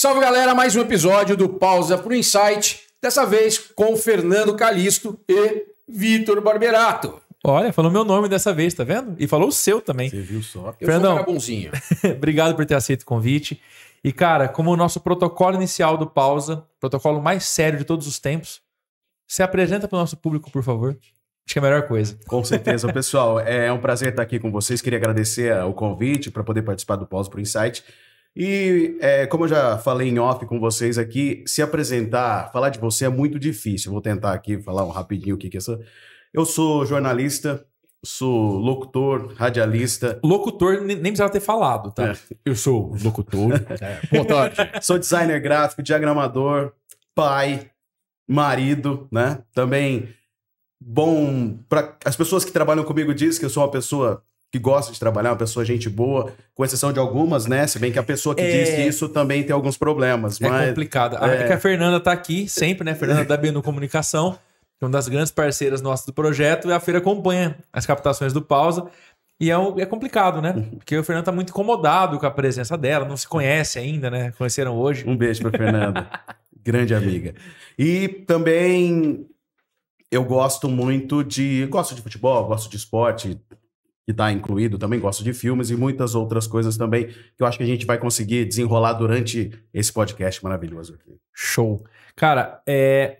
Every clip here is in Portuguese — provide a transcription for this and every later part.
Salve, galera, mais um episódio do Pausa pro Insight, dessa vez com Fernando Calisto e Vitor Barberato. Olha, falou meu nome dessa vez, tá vendo? E falou o seu também. Você viu só? Eu Fernandão, sou um cara bonzinho. Obrigado por ter aceito o convite. E, cara, como o nosso protocolo inicial do Pausa, protocolo mais sério de todos os tempos, se apresenta para o nosso público, por favor. Acho que é a melhor coisa. Com certeza, pessoal. É um prazer estar aqui com vocês. Queria agradecer o convite para poder participar do Pausa pro Insight. E, como eu já falei em off com vocês aqui, se apresentar, falar de você é muito difícil. Vou tentar aqui falar rapidinho o que é isso. Eu sou jornalista, sou locutor, radialista. Locutor nem precisava ter falado, tá? Eu sou locutor. Boa tarde. Sou designer gráfico, diagramador, pai, marido, né? Também bom... Para as pessoas que trabalham comigo dizem que eu sou uma pessoa que gosta de trabalhar, uma pessoa gente boa, com exceção de algumas, né? Se bem que a pessoa que diz isso também tem alguns problemas. É mas complicado. É que a Fernanda tá aqui sempre, né? Fernanda da BNU Comunicação, que é uma das grandes parceiras nossas do projeto, e a Feira acompanha as captações do Pausa. E é complicado, né? Porque o Fernando tá muito incomodado com a presença dela, não se conhece ainda, né? Conheceram hoje. Um beijo pra Fernanda, grande amiga. E também eu gosto muito de... Gosto de futebol, gosto de esporte, que tá incluído, também gosto de filmes e muitas outras coisas também, que eu acho que a gente vai conseguir desenrolar durante esse podcast maravilhoso aqui. Show. Cara,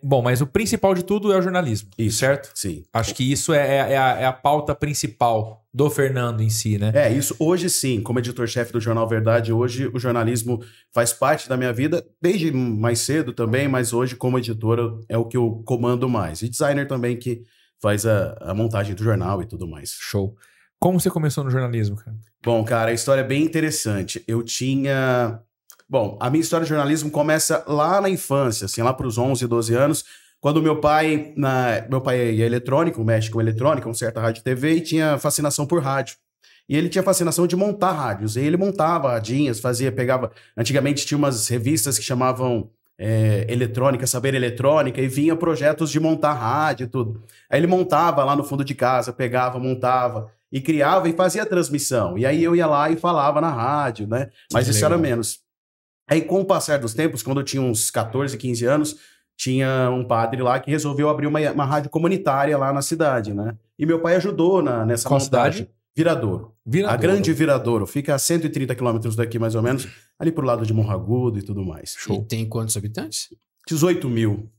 bom, mas o principal de tudo é o jornalismo, Isso, certo? Sim. Acho que isso é a pauta principal do Fernando em si, né? Isso hoje sim, como editor-chefe do Jornal Verdade, hoje o jornalismo faz parte da minha vida, desde mais cedo também, mas hoje como editor é o que eu comando mais. E designer também que faz a montagem do jornal e tudo mais. Show. Como você começou no jornalismo, cara? Bom, cara, a história é bem interessante. Bom, a minha história de jornalismo começa lá na infância, assim, lá para os 11, 12 anos, quando meu pai é eletrônico, mexe com eletrônica, um certa rádio e TV, e tinha fascinação por rádio. E ele tinha fascinação de montar rádios. E ele montava radinhas, pegava... Antigamente tinha umas revistas que chamavam Eletrônica, Saber Eletrônica, e vinha projetos de montar rádio e tudo. Aí ele montava lá no fundo de casa, pegava, montava, e criava e fazia a transmissão. E aí eu ia lá e falava na rádio, né? Mas isso era menos. Aí, com o passar dos tempos, quando eu tinha uns 14, 15 anos, tinha um padre lá que resolveu abrir uma rádio comunitária lá na cidade, né? E meu pai ajudou nessa Qual montagem. cidade? Viradouro. A grande Viradouro. Fica a 130 quilômetros daqui, mais ou menos, ali pro lado de Morro Agudo e tudo mais. Show. E tem quantos habitantes? 18 mil.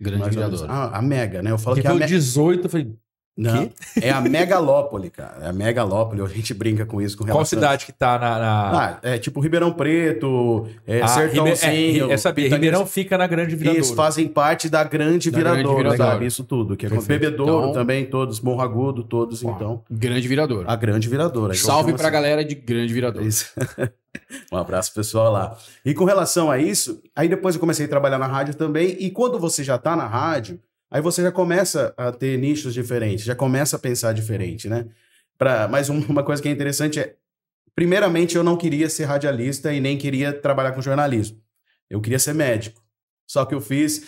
Grande Viradouro. A mega, né? Eu falo que é a 18, eu falei... Não, é a megalópole, cara. É a megalópole, a gente brinca com isso. Qual cidade que tá na... É tipo Ribeirão Preto, Sertãozinho... Eu sabia, Ribeirão fica na Grande Viradouro. Eles fazem parte da Grande Viradouro, sabe? Isso tudo. Que é Bebedouro então, também, todos. Morro Agudo, todos, então. Grande Viradouro. A Grande Viradouro. Salve pra galera de Grande Viradouro. Isso. Um abraço pessoal lá. E com relação a isso, aí depois eu comecei a trabalhar na rádio também, e quando você já tá na rádio... Aí você já começa a ter nichos diferentes, já começa a pensar diferente, né? Mas uma coisa que é interessante primeiramente, eu não queria ser radialista e nem queria trabalhar com jornalismo. Eu queria ser médico. Só que eu fiz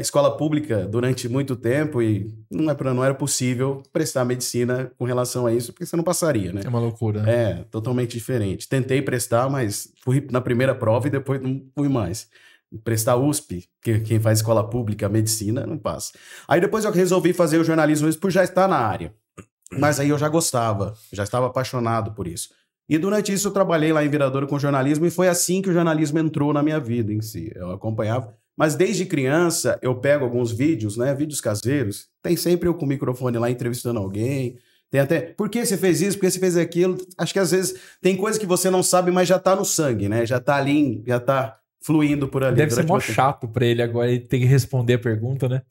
escola pública durante muito tempo e não era possível prestar medicina com relação a isso, porque você não passaria, né? É uma loucura. Totalmente diferente. Tentei prestar, mas fui na primeira prova e depois não fui mais. Prestar USP, que quem faz escola pública, medicina, não passa. Aí depois eu resolvi fazer o jornalismo por já estar na área. Mas aí eu já gostava, já estava apaixonado por isso. E durante isso eu trabalhei lá em Viradouro com jornalismo e foi assim que o jornalismo entrou na minha vida em si. Eu acompanhava. Mas desde criança eu pego alguns vídeos, né, vídeos caseiros, tem sempre eu com o microfone lá entrevistando alguém. Tem até, por que você fez isso, por que você fez aquilo? Acho que às vezes tem coisa que você não sabe, mas já tá no sangue, né? Já tá ali, já tá... fluindo por ali. Deve ser mó chato pra ele agora, ele tem que responder a pergunta, né?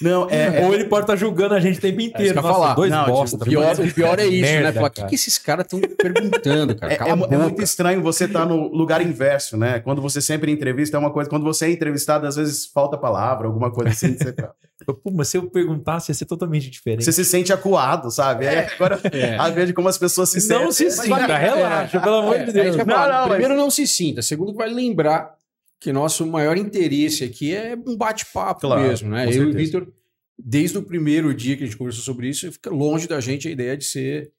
Não, Ou ele pode estar julgando a gente o tempo inteiro. Nossa, falar. Dois bosta. O pior é isso, merda, né? Falar, o que esses caras estão perguntando, cara? É muito estranho você estar no lugar inverso, né? Quando você sempre entrevista, é uma coisa... Quando você é entrevistado, às vezes falta palavra, alguma coisa assim. Você... Pô, mas se eu perguntasse, ia ser totalmente diferente. Você se sente acuado, sabe? Agora, a ver de como as pessoas se sentem. Não se sinta, relaxa, pelo amor de Deus. Primeiro, não se sinta. Segundo, vai lembrar que nosso maior interesse aqui é um bate-papo mesmo, né? Eu e o Vitor, desde o primeiro dia que a gente conversou sobre isso, fica longe da gente a ideia de ser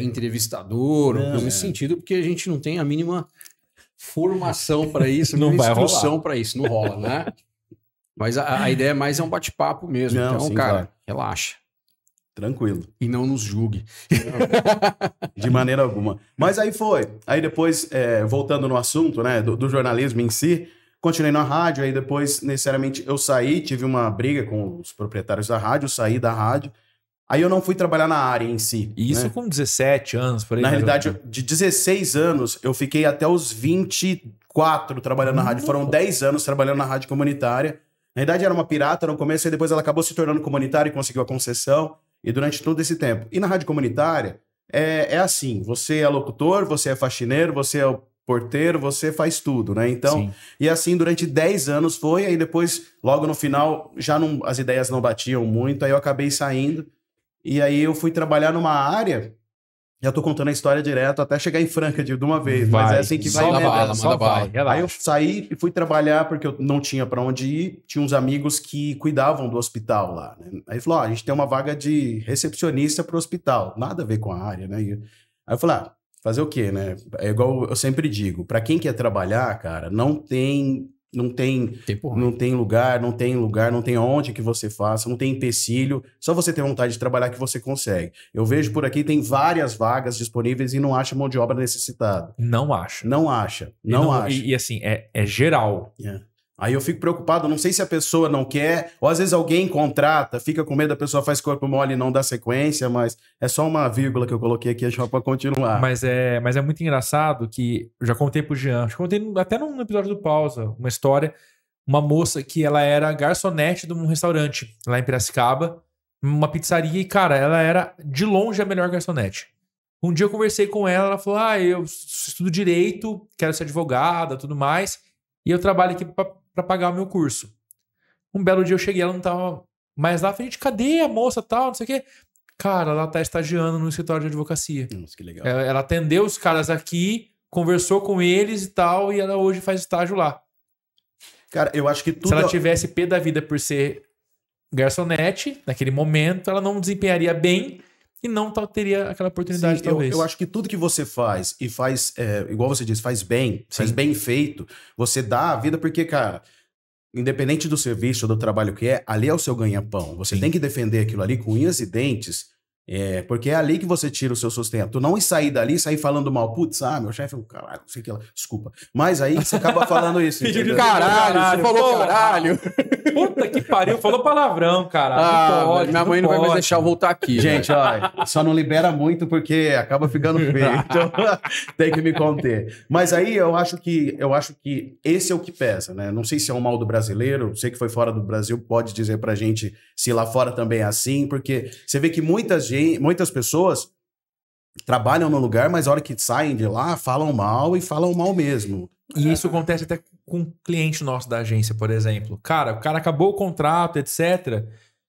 entrevistador, nesse sentido, porque a gente não tem a mínima formação para isso, não vai instrução para isso, não rola, né? Mas a ideia mais é um bate-papo mesmo. Não, então, sim, cara, claro. Relaxa. Tranquilo. E não nos julgue. De maneira alguma. Mas aí foi. Aí depois, voltando no assunto, né, do jornalismo em si, continuei na rádio, aí depois, necessariamente, eu saí, tive uma briga com os proprietários da rádio, saí da rádio. Aí eu não fui trabalhar na área em si. Isso, né? Com 17 anos, por aí. Na realidade, de 16 anos, eu fiquei até os 24 trabalhando na rádio. Foram 10 anos trabalhando na rádio comunitária. Na realidade, era uma pirata no começo, e depois ela acabou se tornando comunitária e conseguiu a concessão. E durante todo esse tempo. E na rádio comunitária, é assim, você é locutor, você é faxineiro, você é o porteiro, você faz tudo, né? Então, sim. E assim, durante 10 anos foi, aí depois, logo no final, já não, as ideias não batiam muito, aí eu acabei saindo. E aí eu fui trabalhar numa área, já tô contando a história direto até chegar em Franca de uma vez, mas é assim que vai. Manda bala. Aí eu saí e fui trabalhar porque eu não tinha pra onde ir, tinha uns amigos que cuidavam do hospital lá, né? Aí falou, a gente tem uma vaga de recepcionista pro hospital, nada a ver com a área, né? Aí eu falei, fazer o quê, né? É igual eu sempre digo, pra quem quer trabalhar, cara, não tem lugar, não tem onde que você faça, não tem empecilho, só você ter vontade de trabalhar que você consegue. Eu vejo por aqui, tem várias vagas disponíveis e não acha mão de obra necessitada. Não acha. Não acha. E assim, é geral. Aí eu fico preocupado, não sei se a pessoa não quer, ou às vezes alguém contrata, fica com medo, a pessoa faz corpo mole e não dá sequência, mas é só uma vírgula que eu coloquei aqui só pra continuar. Mas é muito engraçado que, eu já contei pro Jean, acho que contei até num episódio do Pausa, uma história, uma moça que ela era garçonete de um restaurante lá em Piracicaba, uma pizzaria, e cara, ela era de longe a melhor garçonete. Um dia eu conversei com ela falou, eu estudo direito, quero ser advogada, tudo mais, e eu trabalho aqui pra pagar o meu curso. Um belo dia eu cheguei, ela não tava mais lá. Falei, cadê a moça tal, não sei o quê. Cara, ela tá estagiando no escritório de advocacia. Nossa, que legal. Ela atendeu os caras aqui, conversou com eles e tal, e ela hoje faz estágio lá. Cara, eu acho que tudo... Se ela tivesse pé da vida por ser garçonete, naquele momento, ela não desempenharia bem e não teria aquela oportunidade. Sim, talvez. Eu acho que tudo que você faz, e faz, igual você disse, faz bem feito, você dá a vida, porque, cara, independente do serviço ou do trabalho que ali é o seu ganha-pão. Você tem que defender aquilo ali com unhas e dentes, porque é ali que você tira o seu sustento. Não sair dali, sair falando mal. Putz, meu chefe, caralho, não sei o que lá. Desculpa. Mas aí você acaba falando isso. Caralho, você falou caralho. Puta que pariu, falou palavrão, caralho. Não pode, minha mãe não vai me deixar eu voltar aqui. Gente, só não libera muito porque acaba ficando feio. Então tem que me conter. Mas aí eu acho que esse é o que pesa, né? Não sei se é um mal do brasileiro, sei que foi fora do Brasil, pode dizer pra gente se lá fora também é assim, porque você vê que muitas pessoas trabalham no lugar, mas a hora que saem de lá, falam mal e falam mal mesmo. E isso acontece até com um cliente nosso da agência, por exemplo. Cara, o cara acabou o contrato, etc.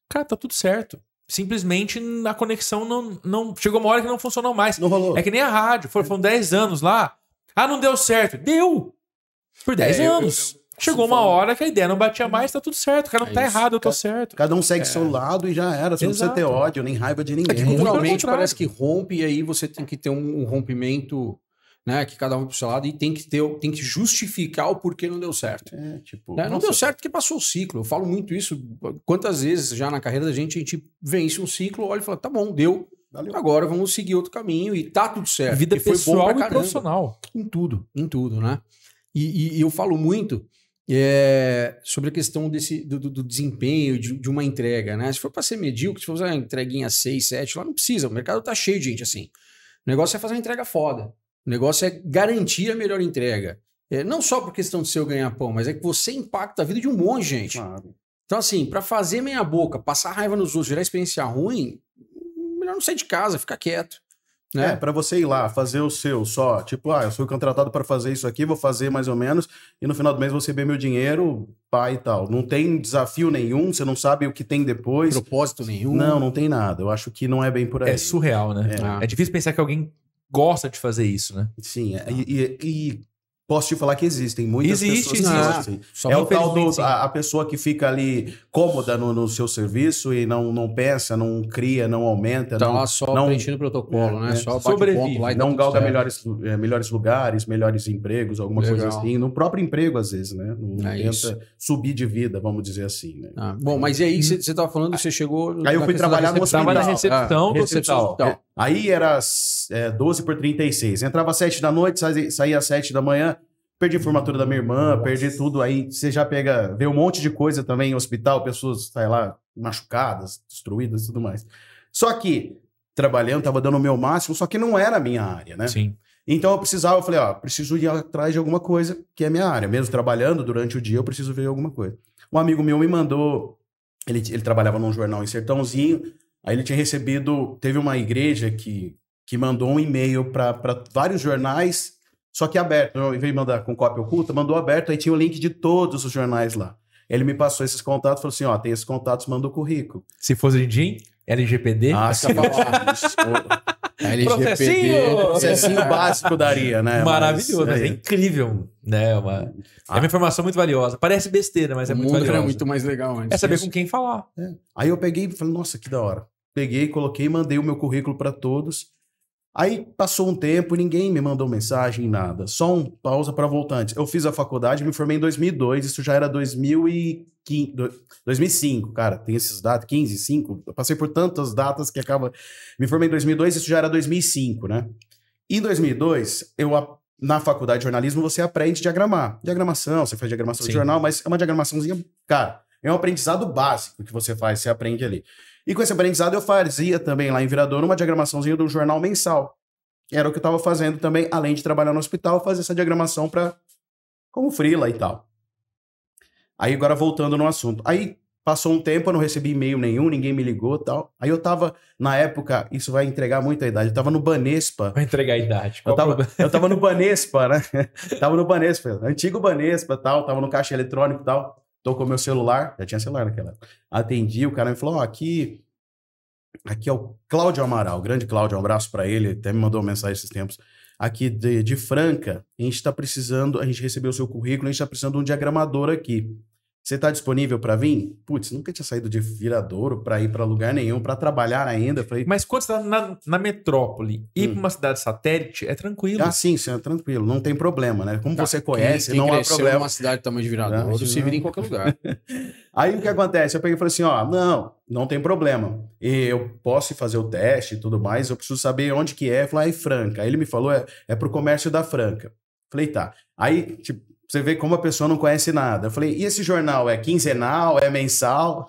Cara, tá tudo certo. Simplesmente a conexão não chegou uma hora que não funcionou mais. Não rolou. É que nem a rádio. Foram 10 anos lá. Não deu certo. Deu! Por 10 anos. Chegou uma hora que a ideia não batia mais, tá tudo certo. O cara não tá errado, eu tô certo. Cada um segue seu lado e já era. Você não precisa ter ódio, nem raiva de ninguém. Culturalmente parece que rompe e aí você tem que ter um rompimento, né? Que cada um pro seu lado e tem que justificar o porquê não deu certo. Não deu certo porque passou o ciclo. Eu falo muito isso. Quantas vezes já na carreira da gente, a gente vence um ciclo, olha e fala, tá bom, deu. Valeu. Agora vamos seguir outro caminho e tá tudo certo. Vida pessoal e profissional. Em tudo, né? E eu falo muito sobre a questão do desempenho, de uma entrega, né? Se for para ser medíocre, se for fazer uma entreguinha 6, 7, lá não precisa. O mercado tá cheio de gente assim. O negócio é fazer uma entrega foda. O negócio é garantir a melhor entrega. Não só por questão de seu ganha-pão, mas é que você impacta a vida de um monte de gente. Claro. Então, assim, para fazer meia boca, passar raiva nos outros, gerar experiência ruim, melhor não sair de casa, ficar quieto. Né? Para você ir lá, fazer o seu só, tipo, eu fui contratado para fazer isso aqui, vou fazer mais ou menos, e no final do mês vou receber meu dinheiro, e tal. Não tem desafio nenhum, você não sabe o que tem depois. Propósito nenhum. Não tem nada. Eu acho que não é bem por aí. É surreal, né? É difícil pensar que alguém gosta de fazer isso, né? Sim, posso te falar que existem muitas pessoas que são assim. É o tal a pessoa que fica ali cômoda no seu serviço e não pensa, não cria, não aumenta. Tá lá só preenchendo o protocolo, né? Só bate o ponto lá e não galga melhores lugares, melhores empregos, alguma coisa assim. No próprio emprego, às vezes, né? Não tenta subir de vida, vamos dizer assim, né? Bom, mas e aí você estava falando, você chegou... Aí eu fui trabalhar no hospital. Tava na recepção do hospital. Aí era 12/36. Entrava às 7 da noite, saía às 7 da manhã. Perdi a formatura da minha irmã, perdi tudo. Aí você já vê um monte de coisa também em hospital, pessoas, sai lá, machucadas, destruídas e tudo mais. Só que, trabalhando, tava dando o meu máximo, só que não era a minha área, né? Sim. Então eu falei, preciso ir atrás de alguma coisa que é minha área. Mesmo trabalhando durante o dia, eu preciso ver alguma coisa. Um amigo meu me mandou, ele trabalhava num jornal em Sertãozinho, aí ele tinha recebido, teve uma igreja que mandou um e-mail para vários jornais, só que aberto. Ao invés de mandar com cópia oculta, mandou aberto, aí tinha o link de todos os jornais lá. Ele me passou esses contatos, falou assim, tem esses contatos, manda o currículo. Se fosse Dindim, LGPD... LGPD, processinho básico daria, né? Maravilhoso, mas é incrível, né? É uma informação muito valiosa. Parece besteira, mas é muito valiosa. É muito mais legal antes. É saber com quem falar. Aí eu peguei e falei, nossa, que da hora. Peguei, coloquei, mandei o meu currículo para todos. Aí passou um tempo, ninguém me mandou mensagem, nada. Só um pausa para voltantes. Eu fiz a faculdade, me formei em 2002, isso já era 2005, cara. Tem esses datas, 15, 5. Eu passei por tantas datas que acaba... Me formei em 2002, isso já era 2005, né? Em 2002, na faculdade de jornalismo, você aprende a diagramar. Diagramação, você faz diagramação de jornal, mas é uma diagramaçãozinha... Cara, é um aprendizado básico que você faz, você aprende ali. E com esse aprendizado eu fazia também lá em Viradouro uma diagramaçãozinha do jornal mensal. Era o que eu estava fazendo também, além de trabalhar no hospital, fazer essa diagramação como freela e tal. Aí agora voltando no assunto. Aí passou um tempo, eu não recebi e-mail nenhum, ninguém me ligou e tal. Aí eu tava, na época, isso vai entregar muita idade, eu tava no Banespa. Vai entregar a idade. Eu tava no Banespa, né? Tava no Banespa, antigo Banespa e tal, tava no caixa eletrônico e tal. Tocou meu celular, já tinha celular naquela época. Atendi, o cara me falou, aqui é o Cláudio Amaral, o grande Cláudio, um abraço pra ele, até me mandou uma mensagem esses tempos. Aqui de Franca, a gente recebeu o seu currículo, a gente tá precisando de um diagramador aqui. Você tá disponível pra vir? Putz, nunca tinha saído de Viradouro pra ir pra lugar nenhum, pra trabalhar ainda. Falei, mas quando você tá na metrópole, ir pra uma cidade satélite é tranquilo. Sim, é tranquilo, não tem problema, né? Como você conhece, não há problema. Uma cidade do tamanho de Viradouro, você vira em qualquer lugar. Aí o que acontece? Eu peguei e falei assim, não tem problema. Eu posso fazer o teste e tudo mais, eu preciso saber onde que é. Eu falei, Franca. Aí ele me falou, é pro comércio da Franca. Falei, tá. Aí, tipo, você vê como a pessoa não conhece nada. Eu falei, e esse jornal é quinzenal, é mensal?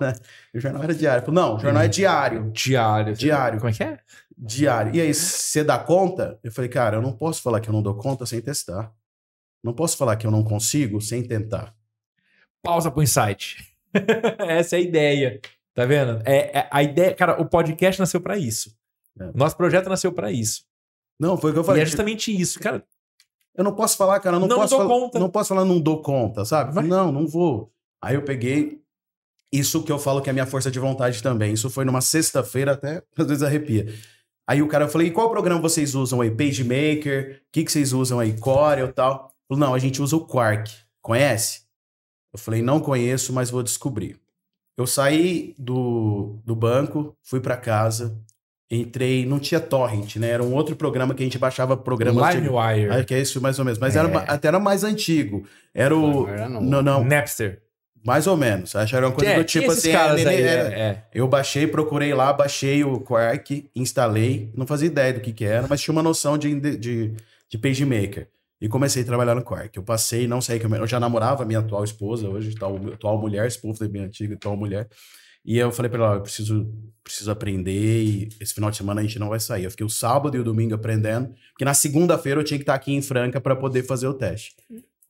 O jornal era diário. Eu falei, não, o jornal é diário. Diário. Como é que é? Diário. E aí, você dá conta? Eu falei, cara, eu não posso falar que eu não dou conta sem testar. Não posso falar que eu não consigo sem tentar. Pausa pro insight. Essa é a ideia. Tá vendo? A ideia, cara, o podcast nasceu pra isso. Nosso projeto nasceu pra isso. Não, foi o que eu falei. E é justamente isso, cara. Eu não posso falar, cara, não posso falar não dou conta, sabe? Vai. Não vou. Aí eu peguei, isso que eu falo que é a minha força de vontade também. Isso foi numa sexta-feira, até às vezes arrepia. Aí o cara, eu falei, qual programa vocês usam aí? PageMaker? O que vocês usam aí? Corel e tal? Falei, não, a gente usa o Quark. Conhece? Eu falei, não conheço, mas vou descobrir. Eu saí do banco, fui pra casa, entrei, não tinha torrent, né? Era um outro programa que a gente baixava programas... LimeWire. Que é isso mais ou menos. Mas era mais antigo. Era o... Não. Napster. Mais ou menos. Acho que era uma coisa do tipo assim... Eu baixei, procurei lá, baixei o Quark, instalei. Não fazia ideia do que era, mas tinha uma noção de PageMaker. E comecei a trabalhar no Quark. Eu passei, não sei, eu já namorava a minha atual esposa, hoje atual mulher, esposa da minha antiga atual mulher. E eu falei pra ela, eu preciso aprender e esse final de semana a gente não vai sair. Eu fiquei o sábado e o domingo aprendendo, porque na segunda-feira eu tinha que estar aqui em Franca para poder fazer o teste.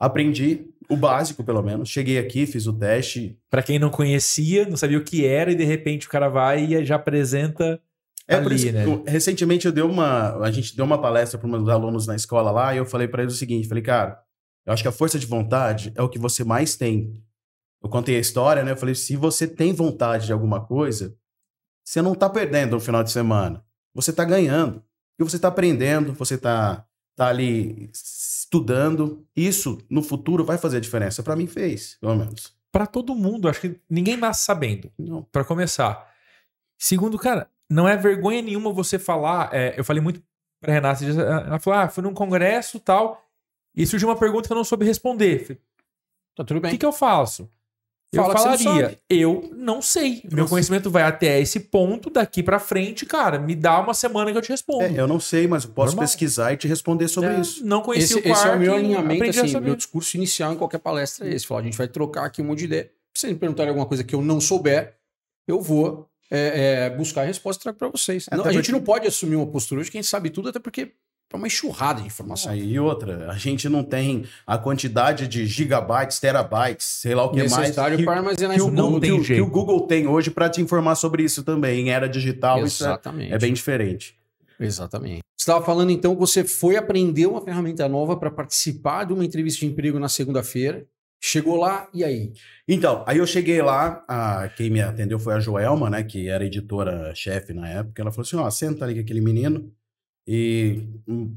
Aprendi o básico, pelo menos. Cheguei aqui, fiz o teste. Para quem não conhecia, não sabia o que era e de repente o cara vai e já apresenta por isso, né? Recentemente a gente deu uma palestra para meus alunos na escola lá e eu falei para eles o seguinte, falei, cara, eu acho que a força de vontade é o que você mais tem. Eu contei a história, né? Eu falei, se você tem vontade de alguma coisa, você não tá perdendo no final de semana. Você tá ganhando. E você tá aprendendo, você tá ali estudando. Isso, no futuro, vai fazer diferença. Pra mim, fez, pelo menos. Pra todo mundo, acho que ninguém nasce sabendo. Não. Pra começar. Segundo, cara, não é vergonha nenhuma você falar. Eu falei muito pra Renata, ela falou: fui num congresso e tal, e surgiu uma pergunta que eu não soube responder. Falei, Tá tudo o bem. que eu faço? Fala Eu que você não falaria, sabe. eu não sei. Meu conhecimento vai até esse ponto, daqui pra frente, cara, me dá uma semana que eu te respondo. Eu não sei, mas eu posso Normal. pesquisar e te responder sobre isso. Não conheci Esse o quarto, é o meu alinhamento, aprendi a assim, saber. meu discurso inicial em qualquer palestra é esse. Falar, a gente vai trocar aqui um monte de ideia. Se vocês me perguntarem alguma coisa que eu não souber, eu vou buscar a resposta e trago para vocês. Até Não, a gente porque- não pode assumir uma postura de quem sabe tudo, até porque é uma enxurrada de informação. E outra, a gente não tem a quantidade de gigabytes, terabytes, sei lá o que mais. Necessário para armazenar que isso o, não tudo. tem que jeito. o Google tem hoje para te informar sobre isso também. Em era digital, Exatamente. isso é bem diferente. Exatamente. Você estava falando então que você foi aprender uma ferramenta nova para participar de uma entrevista de emprego na segunda-feira. Chegou lá, e aí? Então, aí eu cheguei lá, quem me atendeu foi a Joelma, né, que era editora-chefe na época. Ela falou assim, ó, senta ali com aquele menino e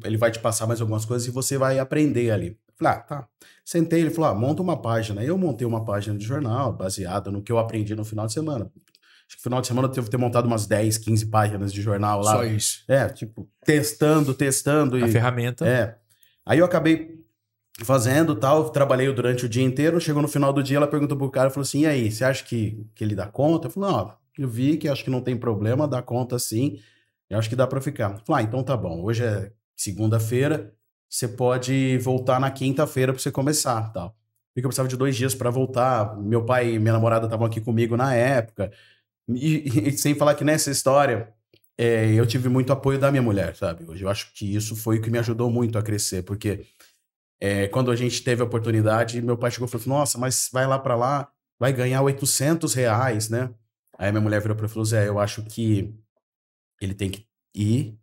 ele vai te passar mais algumas coisas e você vai aprender ali. Eu falei, tá. Sentei, ele falou, monta uma página. Aí eu montei uma página de jornal baseada no que eu aprendi no final de semana. Acho que no final de semana eu devo ter montado umas 10, 15 páginas de jornal lá. Só isso. Tipo, testando. A ferramenta. Aí eu acabei fazendo tal, trabalhei durante o dia inteiro, chegou no final do dia, ela perguntou pro cara, falou assim, e aí, você acha que ele dá conta? Eu falei, não, eu vi que acho que não tem problema, dá conta sim, eu acho que dá pra ficar. Eu falei, então tá bom, hoje é segunda-feira, você pode voltar na quinta-feira pra você começar, tal. Porque eu precisava de 2 dias pra voltar, meu pai e minha namorada estavam aqui comigo na época, e sem falar que nessa história, eu tive muito apoio da minha mulher, sabe? Hoje eu acho que isso foi o que me ajudou muito a crescer, porque quando a gente teve a oportunidade, meu pai chegou e falou assim, nossa, mas vai lá pra lá, vai ganhar R$800, né? Aí minha mulher virou pra mim e falou, Zé, eu acho que ele tem que ir,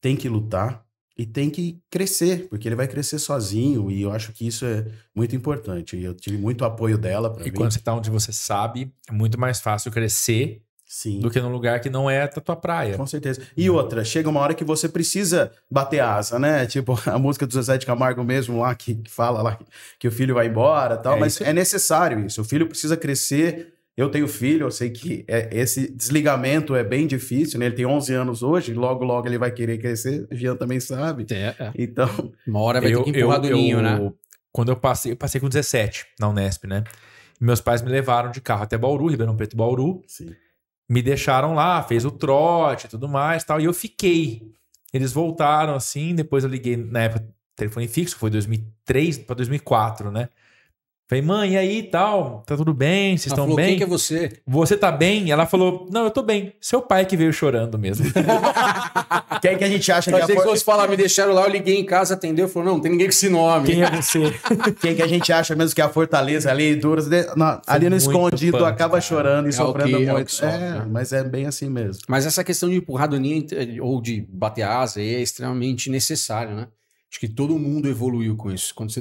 tem que lutar e tem que crescer, porque ele vai crescer sozinho e eu acho que isso é muito importante. E eu tive muito apoio dela pra E mim. quando você tá onde você sabe, é muito mais fácil crescer Sim. do que num lugar que não é da tua praia. Com certeza. E outra, chega uma hora que você precisa bater asa, né? Tipo, a música do Zezé de Camargo mesmo lá, que fala lá que o filho vai embora e tal, mas é necessário isso. O filho precisa crescer. Eu tenho filho, eu sei que esse desligamento é bem difícil, né? Ele tem 11 anos hoje, logo, logo ele vai querer crescer. O Jean também sabe. Então... Uma hora vai ter que empurrar do ninho, né? Quando eu passei com 17 na Unesp, né? Meus pais me levaram de carro até Bauru, Ribeirão Preto, Bauru. Sim. Me deixaram lá, fez o trote e tudo mais, tal, e eu fiquei. Eles voltaram assim, depois eu liguei, na época, telefone fixo, foi 2003 para 2004, né? Falei, mãe, e aí, tal, tá tudo bem, vocês estão bem? Quem que é você? Você tá bem? Ela falou, não, eu tô bem. Seu pai que veio chorando mesmo. Quem que a gente acha que Achei que fosse falar, me deixaram lá, eu liguei em casa, atendeu, falou, não tem ninguém com esse nome. Quem é você? Quem que a gente acha mesmo que é a fortaleza ali, duras, ali no escondido, punk, acaba cara. chorando e sofrendo o que muito. sofre, né? Mas é bem assim mesmo. Mas essa questão de empurrar do ninho ou de bater asa é extremamente necessário, né? Acho que todo mundo evoluiu com isso. Quando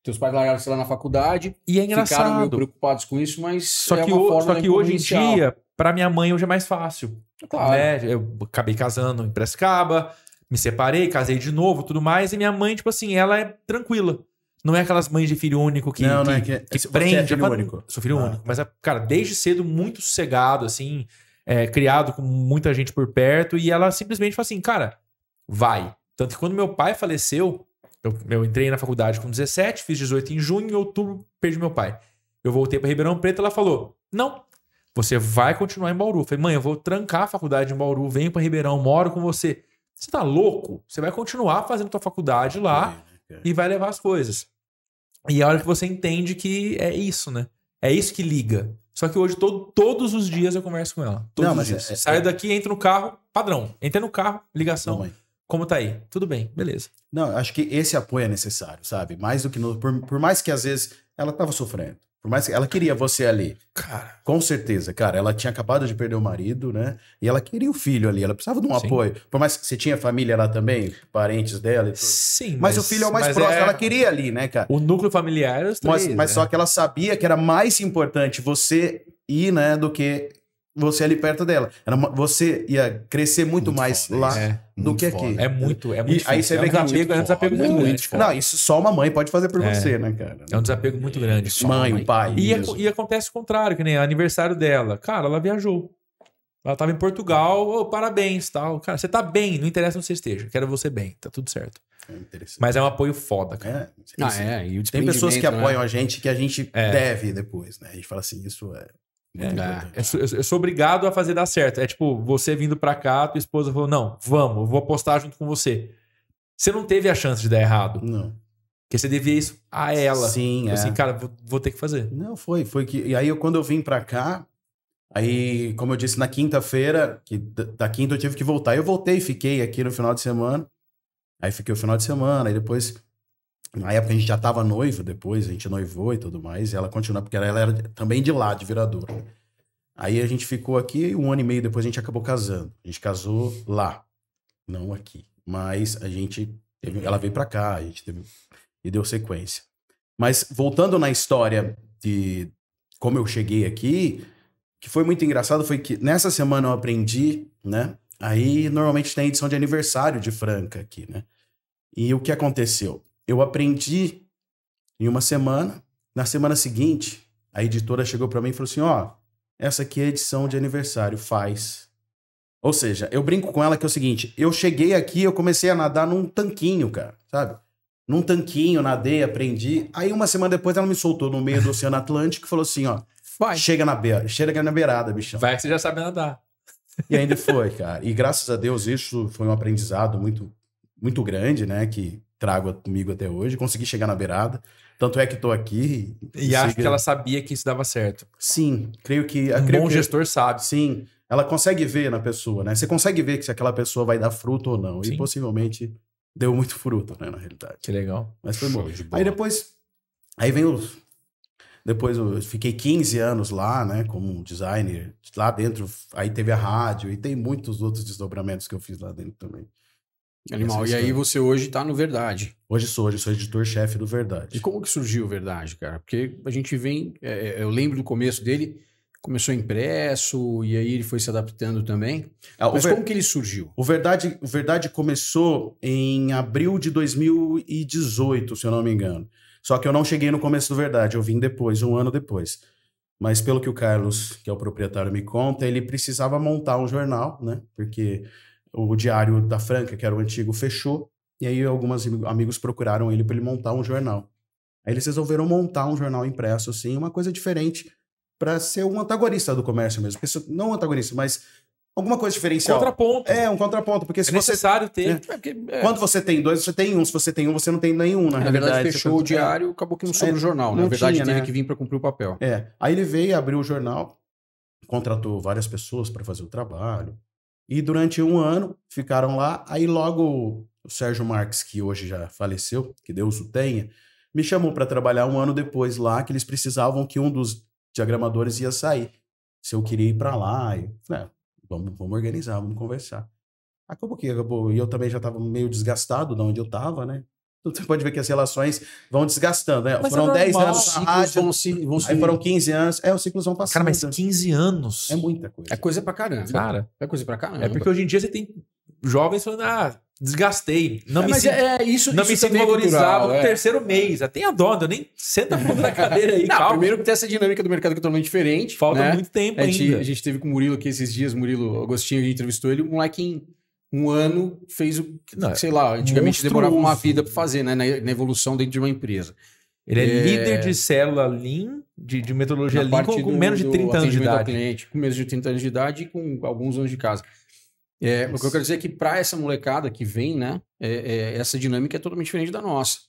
teus pais largaram você lá na faculdade, E é ficaram meio engraçado. preocupados com isso, mas Só é que, uma forma só que hoje em inicial. dia, pra minha mãe, hoje é mais fácil. Claro. Né? Eu acabei casando em Piracicaba, me separei, casei de novo, tudo mais, e minha mãe, tipo assim, ela é tranquila. Não é aquelas mães de filho único que, Não, não é que você prende. é filho Ela- único? Sou filho Ah, único. Mas, cara, desde cedo, muito sossegado, assim, criado com muita gente por perto, e ela simplesmente fala assim, cara, vai. Tanto que quando meu pai faleceu, eu entrei na faculdade com 17, fiz 18 em junho, em outubro perdi meu pai. Eu voltei para Ribeirão Preto, ela falou, não, você vai continuar em Bauru. Eu falei, mãe, eu vou trancar a faculdade em Bauru, venho para Ribeirão, moro com você. Você tá louco? Você vai continuar fazendo tua faculdade lá e vai levar as coisas. E é a hora que você entende que é isso, né? É isso que liga. Só que hoje, todos os dias eu converso com ela. Todos Não, os mas dias. Saio daqui, entro no carro, padrão. Entrei no carro, ligação. Não, mãe. Como tá aí? Tudo bem, beleza. Não, acho que esse apoio é necessário, sabe? Mais do que por mais que às vezes ela tava sofrendo. Por mais que ela queria você ali. Cara, Com certeza, cara. Ela tinha acabado de perder o marido, né? E ela queria o filho ali. Ela precisava de um Sim. apoio. Por mais que você tinha família lá também, parentes dela e tudo. sim. Mas o filho é o mais próximo. Ela queria ali, né, cara? O núcleo familiar é os três, Mas né? só que ela sabia que era mais importante você ir, né, do que você ali perto dela. Você ia crescer muito mais foda, lá do que aqui. É muito E aí você vê que é um desapego muito grande. Não, isso só uma mãe pode fazer por você, né, cara? É um desapego muito grande. Mãe, o pai. E acontece o contrário, que nem aniversário dela. Cara, ela viajou. Ela tava em Portugal, parabéns, tal. Cara, você tá bem, não interessa onde você esteja. Quero você bem, tá tudo certo. Mas é um apoio foda, cara. E o tem pessoas que desprendimento, apoiam a gente que a gente deve depois, né? A gente fala assim, isso é... Eu sou obrigado a fazer dar certo. É tipo, você vindo pra cá, tua esposa falou, não, vamos, eu vou apostar junto com você. Você não teve a chance de dar errado. Não. Porque você devia isso a ela. Sim, assim, cara, vou ter que fazer. Não, foi que... E aí, quando eu vim pra cá, aí, como eu disse, na quinta-feira, que da quinta eu tive que voltar. Eu voltei e fiquei aqui no final de semana. Aí fiquei o final de semana, aí depois... Na época a gente já tava noivo, depois a gente noivou e tudo mais. E ela continuou, porque ela era também de lá, de Viradouro. Aí a gente ficou aqui e 1 ano e meio depois a gente acabou casando. A gente casou lá, não aqui. Mas ela veio pra cá, a gente teve... E deu sequência. Mas voltando na história de como eu cheguei aqui, o que foi muito engraçado foi que nessa semana eu aprendi, né? Aí normalmente tem edição de aniversário de Franca aqui, né? E o que aconteceu? Eu aprendi em uma semana, na semana seguinte, a editora chegou pra mim e falou assim, essa aqui é a edição de aniversário, faz. Ou seja, eu brinco com ela que é o seguinte, eu cheguei aqui, eu comecei a nadar num tanquinho, cara, sabe? Num tanquinho, nadei, aprendi. Aí uma semana depois ela me soltou no meio do Oceano Atlântico e falou assim, chega na beirada, bichão. Vai que você já sabe nadar. E ainda foi, cara. E graças a Deus isso foi um aprendizado muito, muito grande, né? Que trago comigo até hoje. Consegui chegar na beirada. Tanto é que tô aqui. E acho que ela sabia que isso dava certo. Sim, creio que... Gestor sabe. Sim, ela consegue ver na pessoa, né? Você consegue ver se aquela pessoa vai dar fruto ou não. Sim. E possivelmente deu muito fruto, né? Na realidade. Que legal. Mas foi bom. Aí depois... Aí vem os... Depois eu fiquei 15 anos lá, né? Como designer. Lá dentro, aí teve a rádio. E tem muitos outros desdobramentos que eu fiz lá dentro também. Animal. E aí você hoje tá no Verdade. Hoje sou editor-chefe do Verdade. E como que surgiu o Verdade, cara? Porque a gente vem... eu lembro do começo dele, começou impresso, e aí ele foi se adaptando também. Mas como que ele surgiu? O Verdade começou em abril de 2018, se eu não me engano. Só que eu não cheguei no começo do Verdade, eu vim depois, 1 ano depois. Mas pelo que o Carlos, que é o proprietário, me conta, ele precisava montar um jornal, né? Porque o Diário da Franca, que era o antigo, fechou. E aí alguns amigos procuraram ele para ele montar um jornal. Aí eles resolveram montar um jornal impresso, assim, uma coisa diferente para ser um antagonista do comércio mesmo. Não um antagonista, mas alguma coisa diferencial. Contraponto. Um contraponto. Porque se necessário ter. Quando você tem 2, você tem 1. Se você tem 1, você não tem nenhum, na verdade, fechou o Diário, acabou que não soube o jornal. Na verdade, teve que vir para cumprir o papel. Aí ele veio, abriu o jornal, contratou várias pessoas para fazer o trabalho. E durante 1 ano, ficaram lá. Aí logo o Sérgio Marques, que hoje já faleceu, que Deus o tenha, me chamou para trabalhar 1 ano depois lá, que eles precisavam que um dos diagramadores ia sair. Se eu queria ir para lá. E falei, vamos organizar, vamos conversar. Acabou. E eu também já estava meio desgastado de onde eu estava, né? Você pode ver que as relações vão desgastando, né? Mas foram 10 anos na rádio, aí foram 15 anos. Os ciclos vão passando. Cara, mas 15 anos. É muita coisa. É coisa pra caramba. Cara, é coisa pra caramba. É porque hoje em dia você tem jovens falando, desgastei. Não me sinto valorizado no terceiro mês. Até a dó, eu nem senta a bunda na cadeira aí, calma. Primeiro que tem essa dinâmica do mercado que é totalmente diferente. Falta muito tempo ainda. A gente teve com o Murilo aqui esses dias, Murilo Agostinho, a gente entrevistou ele, um moleque em 1 ano fez o que, sei lá, antigamente demorava uma vida para fazer, né, na evolução dentro de uma empresa. Ele é líder de célula Lean, de metodologia Lean, com menos de 30 anos de idade. Cliente, com menos de 30 anos de idade e com alguns anos de casa. O que eu quero dizer é que para essa molecada que vem, né, essa dinâmica é totalmente diferente da nossa.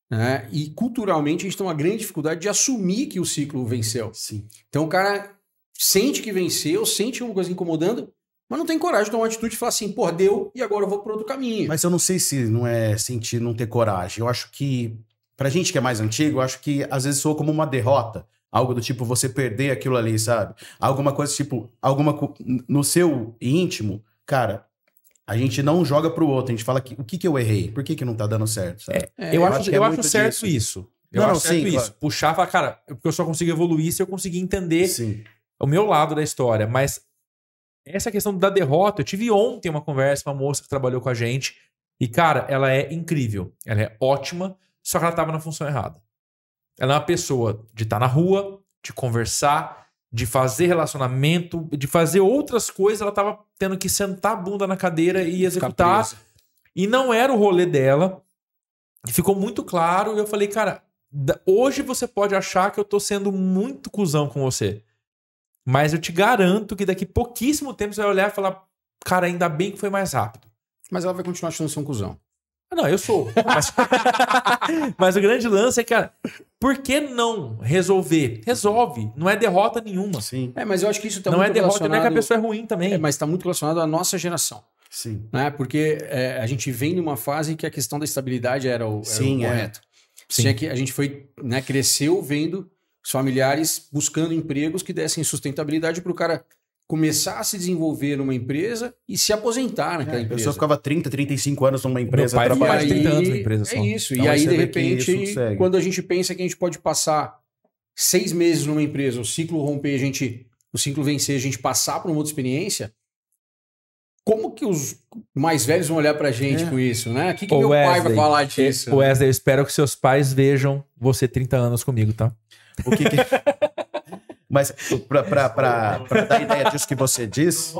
Né? E culturalmente a gente tem uma grande dificuldade de assumir que o ciclo venceu. Sim. Então o cara sente que venceu, sente uma coisa incomodando, mas não tem coragem de tomar uma atitude e falar assim, deu e agora eu vou para outro caminho. Mas eu não sei se não é sentir não ter coragem. Eu acho que, pra gente que é mais antigo, eu acho que às vezes soa como uma derrota. Algo do tipo, você perder aquilo ali, sabe? Alguma coisa tipo, no seu íntimo, cara, a gente não joga pro outro. A gente fala, o que eu errei? Por que não tá dando certo? Sabe? Eu acho certo isso. Eu acho certo isso. Claro. Puxar e falar, cara, porque eu só consigo evoluir se eu conseguir entender o meu lado da história. Mas essa questão da derrota, eu tive ontem uma conversa com uma moça que trabalhou com a gente e, cara, ela é incrível, ela é ótima, só que ela tava na função errada. Ela é uma pessoa de estar na rua, de conversar, de fazer relacionamento, de fazer outras coisas, ela tava tendo que sentar a bunda na cadeira e executar. E não era o rolê dela. E ficou muito claro. E eu falei, cara, hoje você pode achar que eu tô sendo muito cuzão com você. Mas eu te garanto que daqui pouquíssimo tempo você vai olhar e falar, cara, ainda bem que foi mais rápido. Mas ela vai continuar achando ser um cuzão. Não, eu sou. Mas o grande lance é, cara, por que não resolver? Resolve. Não é derrota nenhuma. Sim. Mas eu acho que isso tá não muito é derrota, relacionado... não é que a pessoa é ruim também. Mas está muito relacionado à nossa geração. Sim. Né? Porque a gente vem de uma fase que a questão da estabilidade era o correto. Sim. A gente foi, né, cresceu vendo os familiares buscando empregos que dessem sustentabilidade para o cara começar a se desenvolver numa empresa e se aposentar naquela A empresa. pessoa ficava 30, 35 anos numa empresa Meu pai ficou mais de trabalhando. 30 anos numa empresa só. É isso. Então, e aí, você de vê que repente, isso segue. quando a gente pensa que a gente pode passar 6 meses numa empresa, o ciclo romper, o ciclo vencer, a gente passar por uma outra experiência, como que os mais velhos vão olhar pra gente com isso, né? O que meu pai vai falar disso? Wesley, eu espero que seus pais vejam você 30 anos comigo, tá? O que Mas pra dar ideia disso que você disse...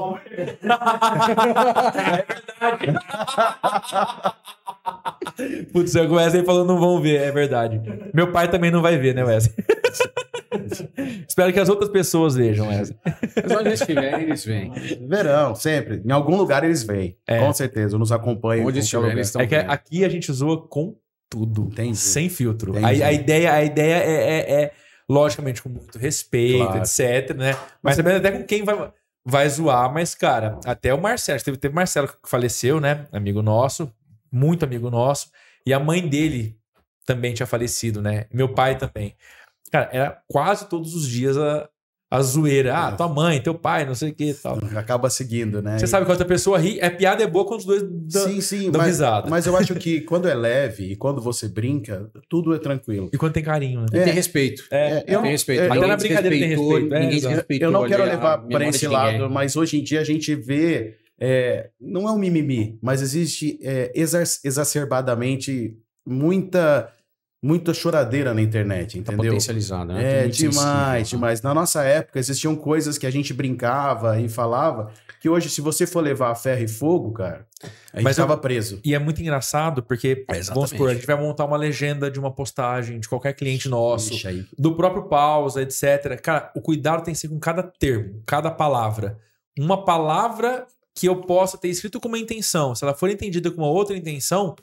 Putz, o Wesley falou não vão ver, é verdade. Meu pai também não vai ver, né, Wesley? Espero que as outras pessoas vejam, Wesley. Mas onde eles estiverem, eles vêm. Verão, sempre. Em algum lugar eles vêm. Com certeza, nos acompanham. Onde estiverem, eles estão que aqui a gente zoa com tudo. Entendi. Sem filtro. Entendi. A ideia é, logicamente, com muito respeito, Claro. etc, né? Mas também até com quem vai zoar. Mas, cara, até o Marcelo. Teve o Marcelo que faleceu, né? Amigo nosso. Muito amigo nosso. E a mãe dele também tinha falecido, né? Meu pai também. Cara, era quase todos os dias a zoeira. Ah, tua mãe, teu pai, não sei o que tal. Acaba seguindo, né? Você sabe que outra pessoa ri, piada é boa quando os dois dão risada. Mas eu acho que quando é leve e quando você brinca, tudo é tranquilo. E quando tem carinho, né? E tem respeito. Eu tem respeito. até Ninguém na brincadeira tem desrespeitou, respeito. Ninguém Exato. desrespeitou. Eu não quero ali levar a para memória esse de ninguém. lado, mas hoje em dia a gente vê... não é um mimimi, mas existe exacerbadamente muita choradeira na internet, Tá entendeu? potencializado, né? Tá muito Demais, sensível, demais. Na nossa época existiam coisas que a gente brincava e falava que hoje, se você for levar a ferro e fogo, cara, a gente tava preso. E é muito engraçado porque, vamos supor, a gente vai montar uma legenda de uma postagem de qualquer cliente nosso, Ixi, aí. do próprio pausa, etc. Cara, o cuidado tem que ser com cada termo, cada palavra. Uma palavra que eu possa ter escrito com uma intenção, se ela for entendida com uma outra intenção,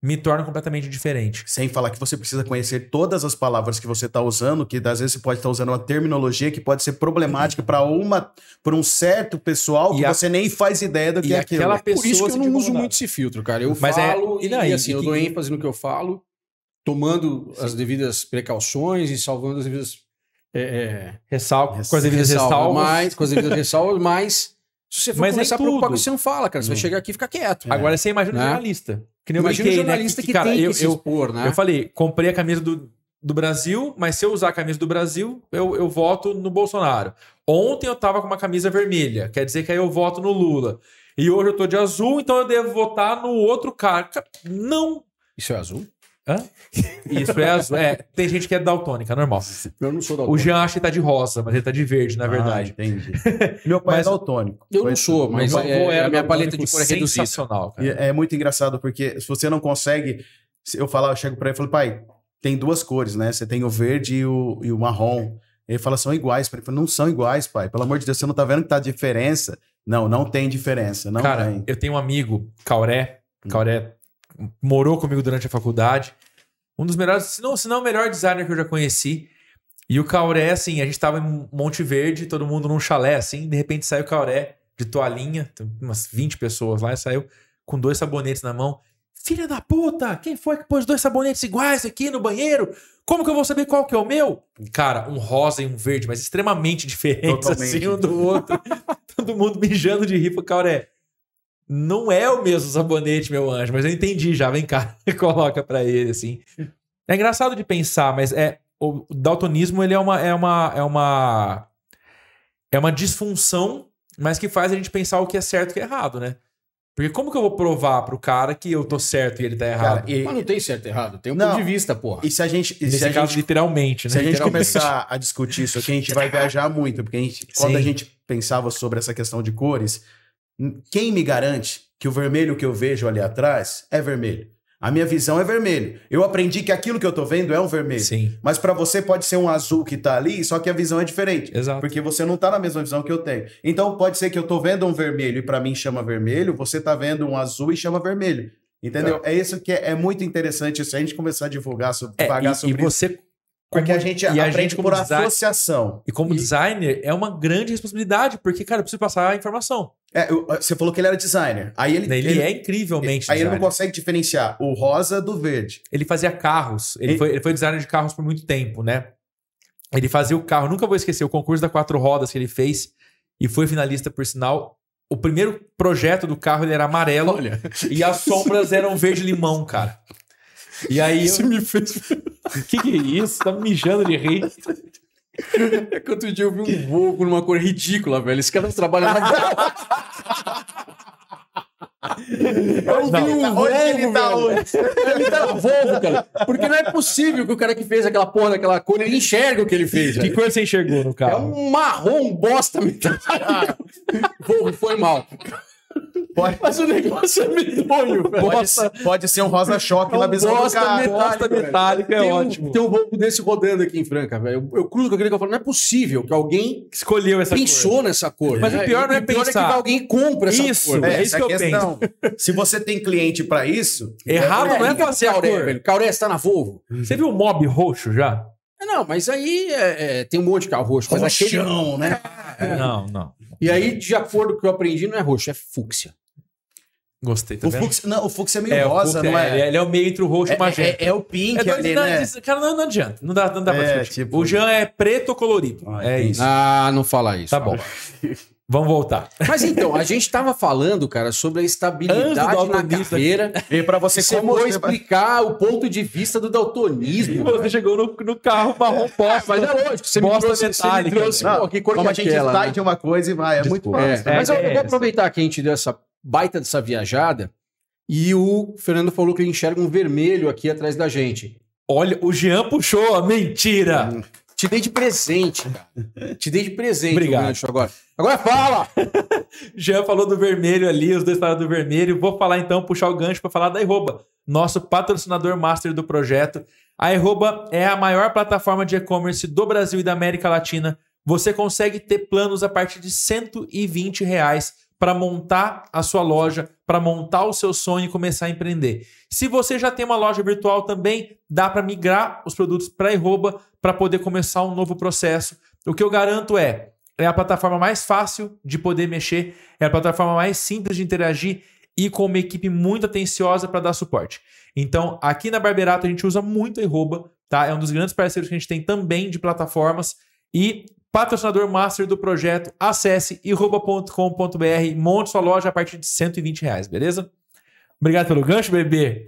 me torna completamente diferente. Sem falar que você precisa conhecer todas as palavras que você está usando, que às vezes você pode estar usando uma terminologia que pode ser problemática para um certo pessoal que você nem faz ideia do que é aquilo. Aquela pessoa Por isso que eu não uso incomodar. muito esse filtro, cara. Eu Mas falo eu dou que- ênfase no que eu falo, tomando as devidas precauções e salvando as devidas Ressalva, com as devidas ressalvas. com as devidas ressalvas, mas se você for Mas começar a em preocupar tudo. com isso, você não fala, cara. Você vai chegar aqui e ficar quieto. Agora você imagina o Né? jornalista. Que nem eu Imagina o brinquei, jornalista né? que Cara, tem que eu, se expor, né? eu falei, comprei a camisa do Brasil, mas se eu usar a camisa do Brasil, eu voto no Bolsonaro. Ontem eu tava com uma camisa vermelha, quer dizer que aí eu voto no Lula. E hoje eu tô de azul, então eu devo votar no outro cara. Não. Isso é azul? Hã? Isso é azul. Tem gente que é daltônica, normal. Eu não sou O daltônico. Jean acha que tá de rosa, mas ele tá de verde, na verdade. Entendi. Meu pai Mas- é daltônico. Eu não sou, mas Meu avô era a minha daltônico paleta de cor é reduzida. sensacional, cara. E é muito engraçado, porque se você não consegue... Eu chego pra ele e falo, pai, tem duas cores, né? Você tem o verde e o marrom. Ele fala, são iguais. Eu falo, não são iguais, pai. Pelo amor de Deus, você não tá vendo que tá diferença? Não tem diferença. Não Cara, tem. eu tenho um amigo, Cauré. Cauré morou comigo durante a faculdade. Um dos melhores, se não o melhor designer que eu já conheci. E o Cauré, assim, a gente tava em Monte Verde, todo mundo num chalé, assim. De repente saiu o Cauré de toalhinha, tem umas 20 pessoas lá, e saiu com 2 sabonetes na mão. Filha da puta, quem foi que pôs 2 sabonetes iguais aqui no banheiro? Como que eu vou saber qual que é o meu? Cara, um rosa e um verde, mas extremamente diferentes, Totalmente. assim, um do outro. Todo mundo mijando de rir pro Cauré. Não é o mesmo sabonete, meu anjo, mas eu entendi já, vem cá, coloca pra ele, assim. É engraçado de pensar, mas o daltonismo, ele é uma disfunção mas que faz a gente pensar o que é certo e o que é errado, né? Porque como que eu vou provar pro cara que eu tô certo e ele tá errado? Cara, Mas não tem certo e errado, tem um Não. ponto de vista, porra. E se a gente... Nesse se a caso, gente literalmente, né? Se a gente Literalmente. começar a discutir isso aqui, a gente vai viajar muito, porque quando a gente pensava sobre essa questão de cores, quem me garante que o vermelho que eu vejo ali atrás é vermelho? A minha visão é vermelho. Eu aprendi que aquilo que eu tô vendo é um vermelho. Sim. Mas para você pode ser um azul que tá ali, só que a visão é diferente. Exato. Porque você não tá na mesma visão que eu tenho. Então pode ser que eu tô vendo um vermelho e para mim chama vermelho, você tá vendo um azul e chama vermelho. Entendeu? É isso que é muito interessante. Se a gente começar a divulgar, pagar sobre isso. Você... Porque a gente aprende por associação. E como designer, é uma grande responsabilidade, porque, cara, eu preciso passar a informação. Você falou que ele era designer. Aí Ele é incrivelmente Aí ele designer. não consegue diferenciar o rosa do verde. Ele fazia carros. Ele foi designer de carros por muito tempo, né? Ele fazia o carro. Nunca vou esquecer o concurso da 4 rodas que ele fez. E foi finalista, por sinal. O primeiro projeto do carro ele era amarelo. Olha. E as sombras eram verde-limão, cara. E aí Isso me fez... Que é isso? Tá me mijando de rir. É que outro dia eu vi um Volvo numa cor ridícula, velho. Esse cara trabalha na... Eu vi um Volvo, ele tá velho. Ele tá na Volvo, cara. Porque não é possível que o cara que fez aquela porra daquela cor, ele enxerga o que ele fez, Que velho. cor você enxergou no É carro? um marrom bosta metálico. Volvo, foi mal. Mas o negócio é medonho, velho. Pode ser um rosa-choque na visão do bosta cara. Bosta metálica é ótimo. Tem um Volvo desse rodando aqui em Franca, velho. Eu cruzo com aquele que eu falo, não é possível que alguém Escolheu essa pensou cor. nessa cor. Mas né? o pior não é E o pior pensar. que alguém compra essa Isso, cor. é isso que eu questão. Se você tem cliente pra isso... Errado não é fazer a Cauré, cor. velho. Cauré, você tá na Volvo? Você viu o Mob roxo já? Não, mas aí tem um monte de carro roxo. Mas aquele... Roxão, né? Não. E aí, de acordo com o que eu aprendi, não é roxo, é fúcsia. Gostei, tá O vendo? fúcsia é meio rosa, o fúcsia, não é? Ele é o meio entre o roxo e o magenta. É o pink É dois- ali, não, né? Cara, não adianta. Não dá pra discutir. tipo- O Jean é preto ou colorido. É entendi. isso. Ah, não fala isso. Tá bom. Vamos voltar. Mas então, a gente tava falando, cara, sobre a Antes estabilidade do na daltonismo. carreira. E pra você Você como foi você vai- explicar o ponto de vista do daltonismo. Você chegou no carro marrom bosta. Mas é lógico, você Bosta me trouxe, metálica, trouxe Não, pô, que cor como que a gente aquela, sai né? de uma coisa e vai. É muito Desculpa. fácil. Mas eu vou essa. aproveitar que a gente deu essa baita dessa viajada e o Fernando falou que ele enxerga um vermelho aqui atrás da gente. Olha, o Jean puxou a mentira. Te dei de presente, cara. Te dei de presente. Obrigado. o gancho agora. Agora fala! Jean falou do vermelho ali, os dois falaram do vermelho. Vou falar então, puxar o gancho para falar da iRoba, nosso patrocinador master do projeto. A iRoba é a maior plataforma de e-commerce do Brasil e da América Latina. Você consegue ter planos a partir de R$120 para montar a sua loja, para montar o seu sonho e começar a empreender. Se você já tem uma loja virtual também, dá para migrar os produtos para a iRoba para poder começar um novo processo. O que eu garanto é a plataforma mais fácil de poder mexer, é a plataforma mais simples de interagir e com uma equipe muito atenciosa para dar suporte. Então, aqui na Barberato a gente usa muito a iRoba, tá? É um dos grandes parceiros que a gente tem também de plataformas e patrocinador master do projeto. Acesse iRoba.com.br, monte sua loja a partir de R$120, beleza? Obrigado pelo gancho, bebê.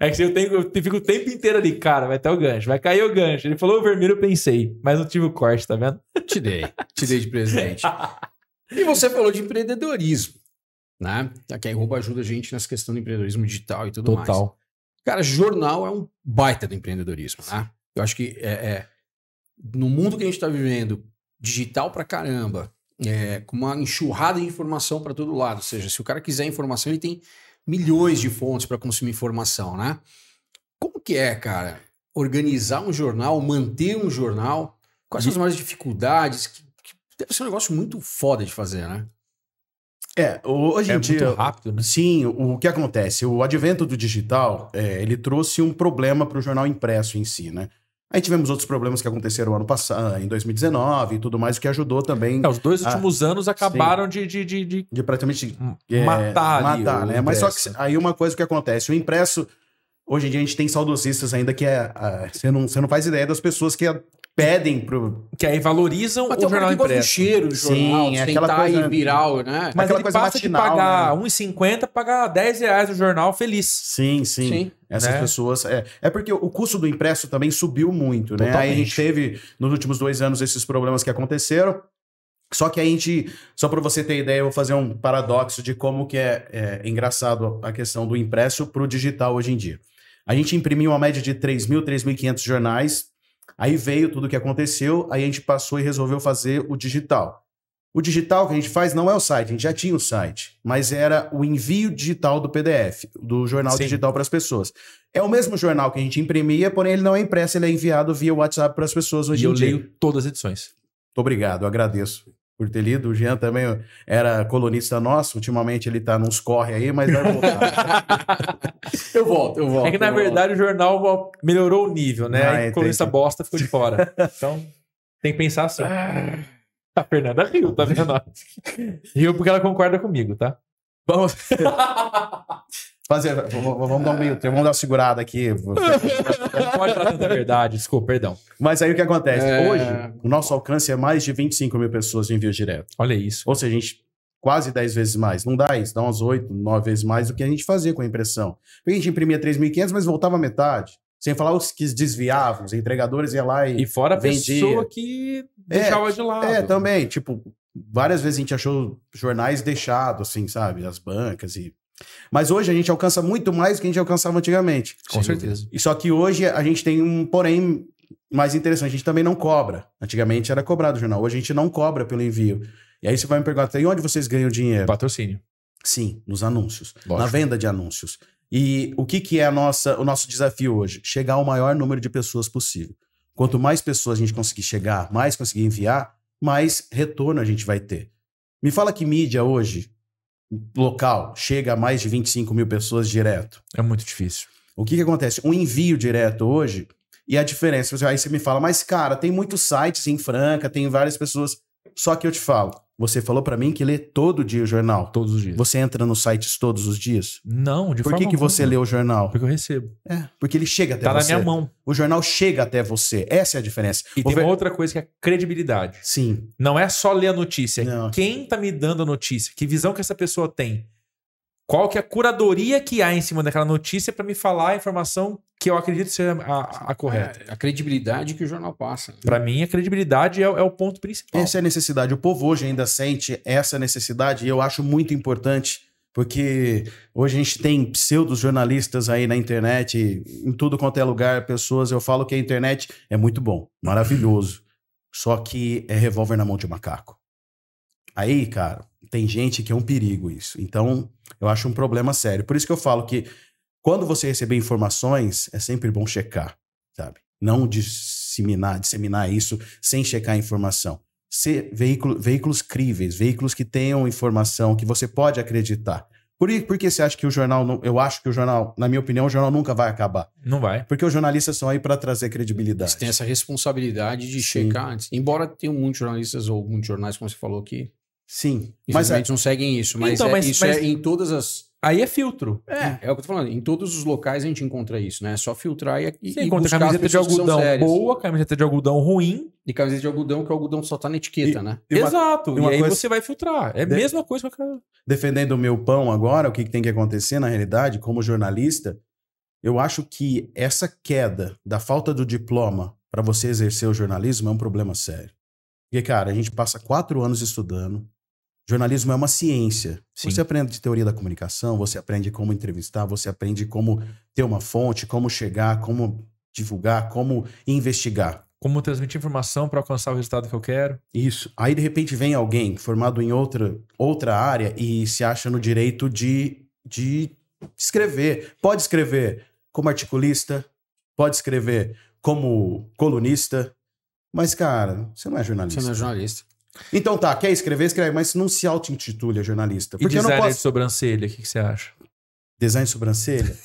É que eu fico o tempo inteiro ali, cara, vai ter o gancho, vai cair o gancho. Ele falou o vermelho, eu pensei, mas não tive o corte, tá vendo? Te dei de presente. E você falou de empreendedorismo, né? Que a iRoba ajuda a gente nessa questão do empreendedorismo digital e tudo mais. Cara, jornal é um baita do empreendedorismo, né? Eu acho que no mundo que a gente está vivendo, digital pra caramba, com uma enxurrada de informação para todo lado. Ou seja, se o cara quiser informação, ele tem milhões de fontes para consumir informação, né? Como que é, cara, organizar um jornal, manter um jornal? Quais são as maiores dificuldades? Que deve ser um negócio muito foda de fazer, né? Hoje em dia... muito rápido, né? Sim, o que acontece? O advento do digital, ele trouxe um problema para o jornal impresso em si, né? Aí tivemos outros problemas que aconteceram ano passado, em 2019 e tudo mais, o que ajudou também... Os dois últimos anos acabaram de praticamente matar né? Mas só que aí uma coisa que acontece, o impresso, hoje em dia a gente tem saudosistas ainda que você não faz ideia das pessoas que pedem pro... Que aí valorizam Mas o tem um cara jornal que gosta do impresso. cheiro do jornal, Sim, de aquela tentar coisa- ir viral, né? Mas aquela ele coisa passa matinal, de pagar né? R$1,50 pagar R$10 no jornal feliz. Sim. Sim. Essas Né? pessoas... É porque o custo do impresso também subiu muito, né? Totalmente. Aí a gente teve, nos últimos 2 anos, esses problemas que aconteceram. Só que a gente, só para você ter ideia, eu vou fazer um paradoxo de como que é engraçado a questão do impresso para o digital hoje em dia. A gente imprimiu uma média de 3.000, 3.500 jornais, aí veio tudo o que aconteceu, aí a gente passou e resolveu fazer o digital. O digital que a gente faz não é o site, a gente já tinha o site, mas era o envio digital do PDF, do jornal digital para as pessoas. É o mesmo jornal que a gente imprimia, porém ele não é impresso, ele é enviado via WhatsApp para as pessoas hoje em dia. E eu leio todas as edições. Muito obrigado, eu agradeço por ter lido. O Jean também era colunista nosso, ultimamente ele tá nos corre aí, mas vai voltar. Eu volto. É que na verdade o jornal melhorou o nível, né? Ah, Aí o colunista bosta ficou de fora. Então tem que pensar assim. A Fernanda riu, tá vendo? Riu porque ela concorda comigo, tá? Vamos dar um meio termo, vamos dar uma segurada aqui. Não pode falar tanta verdade, desculpa, perdão. Mas aí o que acontece? Hoje, o nosso alcance é mais de 25 mil pessoas de envio direto. Olha isso. Ou seja, a gente quase 10 vezes mais. Não dá isso, dá umas 8, 9 vezes mais do que a gente fazia com a impressão. Porque a gente imprimia 3.500, mas voltava a metade. Sem falar os que desviavam, os entregadores iam lá e fora a vendia. pessoa que deixava de lado. Também. Tipo, várias vezes a gente achou jornais deixados, assim, sabe? As bancas e... Mas hoje a gente alcança muito mais do que a gente alcançava antigamente. Com certeza. E só que hoje a gente tem um porém mais interessante. A gente também não cobra. Antigamente era cobrado o jornal. Hoje a gente não cobra pelo envio. E aí você vai me perguntar, e onde vocês ganham dinheiro? Patrocínio. Sim, nos anúncios. Lógico. Na venda de anúncios. E o que é o nosso desafio hoje? Chegar ao maior número de pessoas possível. Quanto mais pessoas a gente conseguir chegar, mais conseguir enviar, mais retorno a gente vai ter. Me fala que mídia hoje, local, chega a mais de 25 mil pessoas direto. É muito difícil. O que acontece? Um envio direto hoje, e a diferença, aí você me fala, mas cara, tem muitos sites em Franca, tem várias pessoas, só que eu te falo, você falou pra mim que lê todo dia o jornal. Todos os dias. Você entra nos sites todos os dias? Não, de Por forma que você lê o jornal? Porque eu recebo. Porque ele chega até Tá você. na minha mão. O jornal chega até você. Essa é a diferença. E tem uma outra coisa que é a credibilidade. Sim. Não é só ler a notícia. Não. Quem tá me dando a notícia? Que visão que essa pessoa tem? Qual que é a curadoria que há em cima daquela notícia para me falar a informação que eu acredito ser a correta? A credibilidade que o jornal passa. Para mim, a credibilidade é o ponto principal. Essa é a necessidade. O povo hoje ainda sente essa necessidade e eu acho muito importante, porque hoje a gente tem pseudo-jornalistas aí na internet, em tudo quanto é lugar, pessoas, eu falo que a internet é muito bom, maravilhoso, só que é revólver na mão de macaco. Aí, cara, tem gente que é um perigo isso. Então, eu acho um problema sério. Por isso que eu falo que quando você receber informações, é sempre bom checar, sabe? Não disseminar isso sem checar a informação. Ser veículos críveis, veículos que tenham informação, que você pode acreditar. Por que você acha que o jornal... Eu acho que o jornal, na minha opinião, o jornal nunca vai acabar. Não vai. Porque os jornalistas são aí para trazer credibilidade. Eles têm essa responsabilidade de checar antes. Embora tenham muitos jornalistas ou muitos jornais, como você falou aqui, sim. infelizmente não seguem isso. Mas, Então, isso é em todas as... Aí é filtro. É o que eu tô falando. Em todos os locais a gente encontra isso, né? É só filtrar Você encontra camiseta de algodão boa, camiseta de algodão ruim. E camiseta de algodão, que o algodão só tá na etiqueta, né? Exato. E aí coisa... você vai filtrar. É a mesma coisa que eu... Defendendo o meu pão agora, o que tem que acontecer na realidade, como jornalista, eu acho que essa queda da falta do diploma para você exercer o jornalismo é um problema sério. Porque, cara, a gente passa 4 anos estudando. Jornalismo é uma ciência. Sim. Você aprende de teoria da comunicação, você aprende como entrevistar, você aprende como ter uma fonte, como chegar, como divulgar, como investigar. Como transmitir informação para alcançar o resultado que eu quero. Isso. Aí, de repente, vem alguém formado em outra área e se acha no direito de escrever. Pode escrever como articulista, pode escrever como colunista, mas, cara, você não é jornalista. Você não é jornalista. Então tá, quer escrever, escreve, mas não se auto-intitule jornalista. Porque e design de sobrancelha, o que você acha? Design de sobrancelha?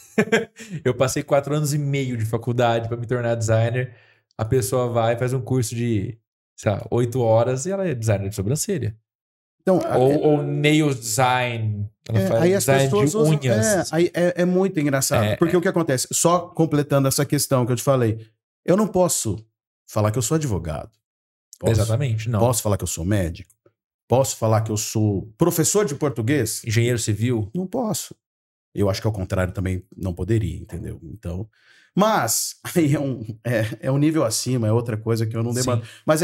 Eu passei 4 anos e meio de faculdade para me tornar designer. A pessoa vai, faz um curso de, sei lá, 8 horas e ela é designer de sobrancelha. Então, ou nail design. Ela faz aí as design pessoas de unhas. Aí é muito engraçado. Porque o que acontece? Só completando essa questão que eu te falei. Eu não posso falar que eu sou advogado. Posso? Exatamente, não. Posso falar que eu sou médico? Posso falar que eu sou professor de português? Engenheiro civil? Não posso. Eu acho que ao contrário também não poderia, entendeu? Então, mas aí é um nível acima, é outra coisa que eu não debato. Mas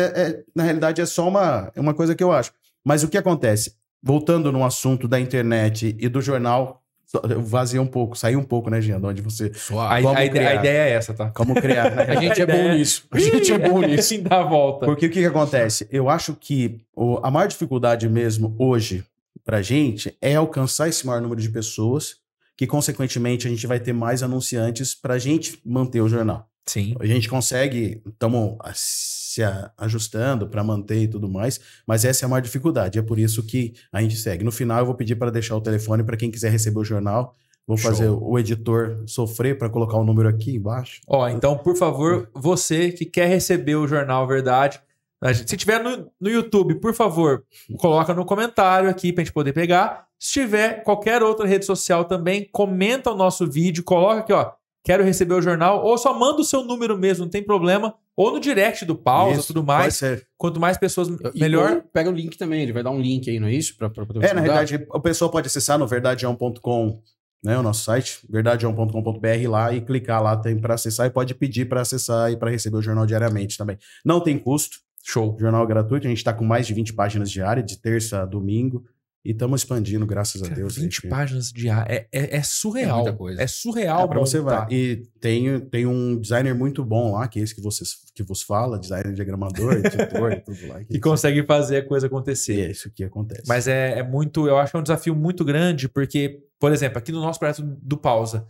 na realidade é só uma coisa que eu acho. Mas o que acontece? Voltando no assunto da internet e do jornal, eu vazei um pouco, saí um pouco, né, Jean? De onde você... A ideia é essa, tá? Como criar, né? A gente é bom nisso. A gente é bom nisso. Sim, dá a volta. Porque o que acontece? Eu acho que a maior dificuldade mesmo hoje pra gente é alcançar esse maior número de pessoas que, consequentemente, a gente vai ter mais anunciantes pra gente manter o jornal. Sim. A gente consegue, estamos se ajustando para manter e tudo mais, mas essa é a maior dificuldade, é por isso que a gente segue. No final eu vou pedir para deixar o telefone para quem quiser receber o jornal, vou fazer o editor sofrer para colocar o número aqui embaixo. Então, por favor, você que quer receber o Jornal Verdade, se tiver no YouTube, por favor, coloca no comentário aqui pra gente poder pegar. Se tiver qualquer outra rede social também, comenta o nosso vídeo, coloca aqui, ó, quero receber o jornal, ou só manda o seu número mesmo, não tem problema, ou no direct do Pausa, tudo mais. Quanto mais pessoas, melhor. Pega o link também, ele vai dar um link aí, não é isso? Pra poder na realidade, o pessoal pode acessar no verdadeão.com, né, o nosso site, verdadeão.com.br lá e clicar lá, tem para acessar e pode pedir para acessar e para receber o jornal diariamente também. Não tem custo. Show. Jornal gratuito, a gente está com mais de 20 páginas diárias, de terça a domingo. E estamos expandindo, graças a Deus. 20 páginas diárias. É surreal. É muita coisa. É surreal. Pra você ver. E tem um designer muito bom lá, que é esse que vos fala, designer diagramador, editor e tudo lá. Que consegue fazer a coisa acontecer. E é isso que acontece. Mas é muito... Eu acho que é um desafio muito grande, porque, por exemplo, aqui no nosso projeto do Pausa,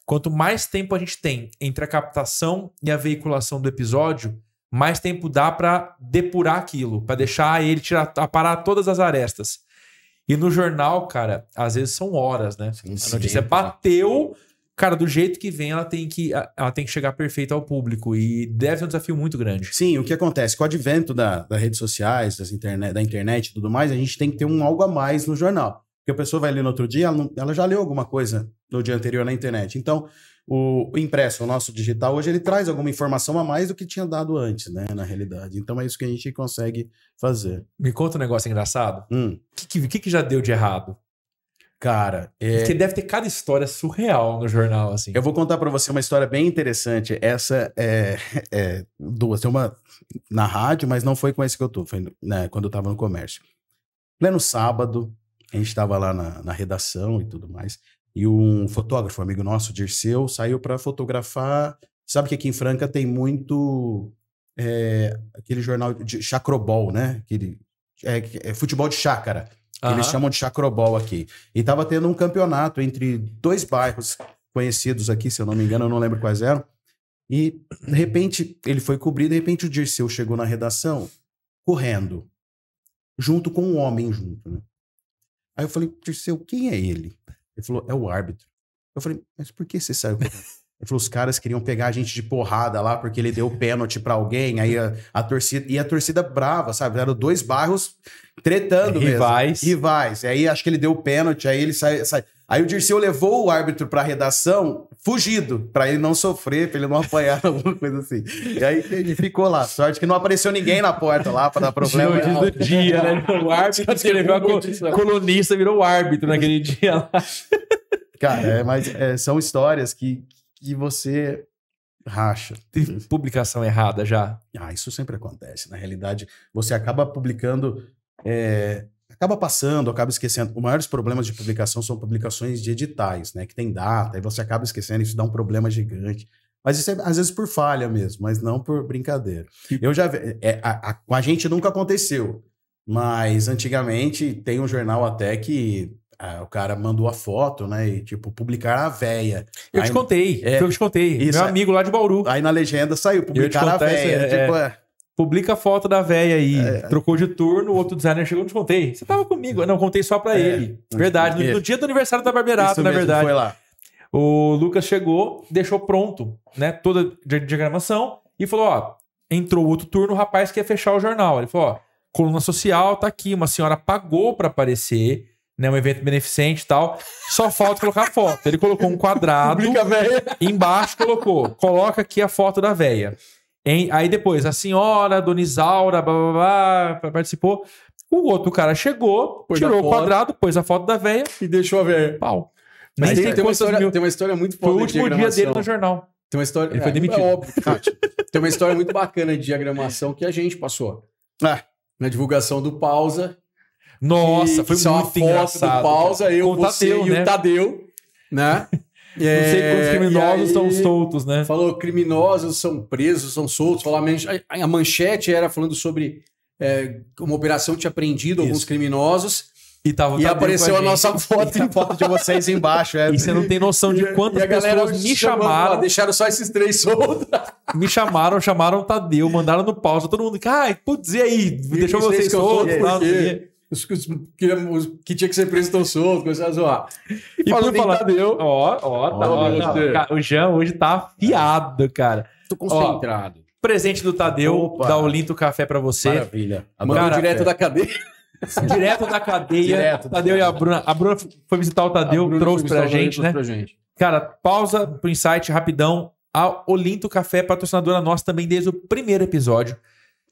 quanto mais tempo a gente tem entre a captação e a veiculação do episódio, mais tempo dá pra depurar aquilo, pra deixar ele parar todas as arestas. E no jornal, cara, às vezes são horas, né? Sim, a notícia bateu, cara, do jeito que vem, ela tem que chegar perfeita ao público. E deve ser um desafio muito grande. Sim, o que acontece? Com o advento das redes sociais, da internet e tudo mais, a gente tem que ter algo a mais no jornal. Porque a pessoa vai ler no outro dia, ela já leu alguma coisa no dia anterior na internet. Então, o impresso, o nosso digital, hoje ele traz alguma informação a mais do que tinha dado antes, né, na realidade. Então é isso que a gente consegue fazer. Me conta um negócio engraçado. O que já deu de errado? Cara, Porque deve ter cada história surreal no jornal, assim. Eu vou contar pra você uma história bem interessante. Essa é duas. Tem uma na rádio, mas não foi com esse que eu tô. Foi, né, quando eu tava no comércio. Pleno sábado, a gente tava lá na redação e tudo mais. E um fotógrafo, um amigo nosso, Dirceu, saiu para fotografar. Sabe que aqui em Franca tem muito aquele jornal de chacrobol, né? Futebol de chácara. Eles chamam de chacrobol aqui. E tava tendo um campeonato entre dois bairros conhecidos aqui, se eu não me engano, eu não lembro quais eram. E, de repente, ele foi cobrir, de repente o Dirceu chegou na redação correndo, junto com um homem junto, né? Aí eu falei, Dirceu, quem é ele? Ele falou, é o árbitro. Eu falei, mas por que você saiu correndo? Ele falou, os caras queriam pegar a gente de porrada lá, porque ele deu pênalti pra alguém, aí a torcida brava, sabe? Eram dois bairros tretando Rivais. mesmo. Rivais. E aí acho que ele deu pênalti, aí ele sai. Aí o Dirceu levou o árbitro pra redação fugido, pra ele não sofrer, pra ele não apanhar, alguma coisa assim. E aí ele ficou lá. Sorte que não apareceu ninguém na porta lá pra dar problema. Do dia, né? O árbitro escreveu a colunista, virou o árbitro naquele dia lá. Cara, mas são histórias que você racha. Tem publicação errada já? Isso sempre acontece. Na realidade, você acaba publicando, acaba passando, acaba esquecendo. Os maiores problemas de publicação são publicações de editais, né? Que tem data, e você acaba esquecendo, isso dá um problema gigante. Mas isso é, às vezes, por falha mesmo, mas não por brincadeira. Eu já com a gente nunca aconteceu, mas antigamente tem um jornal até que o cara mandou a foto, né? E, tipo, publicar a véia. Eu te contei. Isso, meu amigo lá de Bauru. Aí na legenda saiu, publicar a véia. Publica a foto da véia aí. Trocou de turno, o outro designer chegou e te contei. Você tava comigo. Não, contei só pra ele. Verdade. No dia do aniversário da Barbeirato, na verdade. Foi lá. O Lucas chegou, deixou pronto, né? Toda a diagramação e falou, ó, entrou outro turno, o rapaz quer fechar o jornal. Ele falou, ó, coluna social tá aqui, uma senhora pagou pra aparecer, né, um evento beneficente e tal, só falta colocar a foto. Ele colocou um quadrado, embaixo coloca aqui a foto da véia. Aí depois, a senhora, Dona Isaura, blá, blá, blá, participou. O outro cara chegou, tirou o quadrado, pôs a foto da véia e deixou a véia. Pau. Mas Nem sei tem uma quantos mil. história muito Foi o foda de último dia diagramação. dele no jornal. Tem uma história, Ele foi demitido. É óbvio, Cátia. Tem uma história muito bacana de diagramação que a gente passou. Na divulgação do Pausa. Nossa, foi que são muito a foto engraçado. do Pausa, eu, Com o você Tadeu, e né? o Tadeu, né? Não sei quantos criminosos e aí estão soltos, né? Falou criminosos são presos, são soltos. Falou, a manchete era falando sobre uma operação tinha prendido alguns criminosos. E, tava o E Tadeu apareceu com a nossa foto. E a foto de vocês embaixo. E você não tem noção de quantas E a galera pessoas me chamaram. Deixaram só esses 3 soltos. Me chamaram o Tadeu, mandaram no Pausa. Todo mundo, ai, putz, e aí? Deixou vocês soltos? Tal, Os que tinha que ser preso estão soltos, começaram a zoar. E falando por falar, em Tadeu. O Jean hoje tá afiado, cara. Tô concentrado. Presente do Tadeu, Opa. da Olinto Café pra você. Maravilha. Mandou Cara, direto da cadeia. Direto da cadeia. Direto da Tadeu e a Bruna. A Bruna foi visitar o Tadeu, trouxe pra gente, né? Cara, pausa pro insight rapidão. A Olinto Café é patrocinadora nossa também desde o primeiro episódio,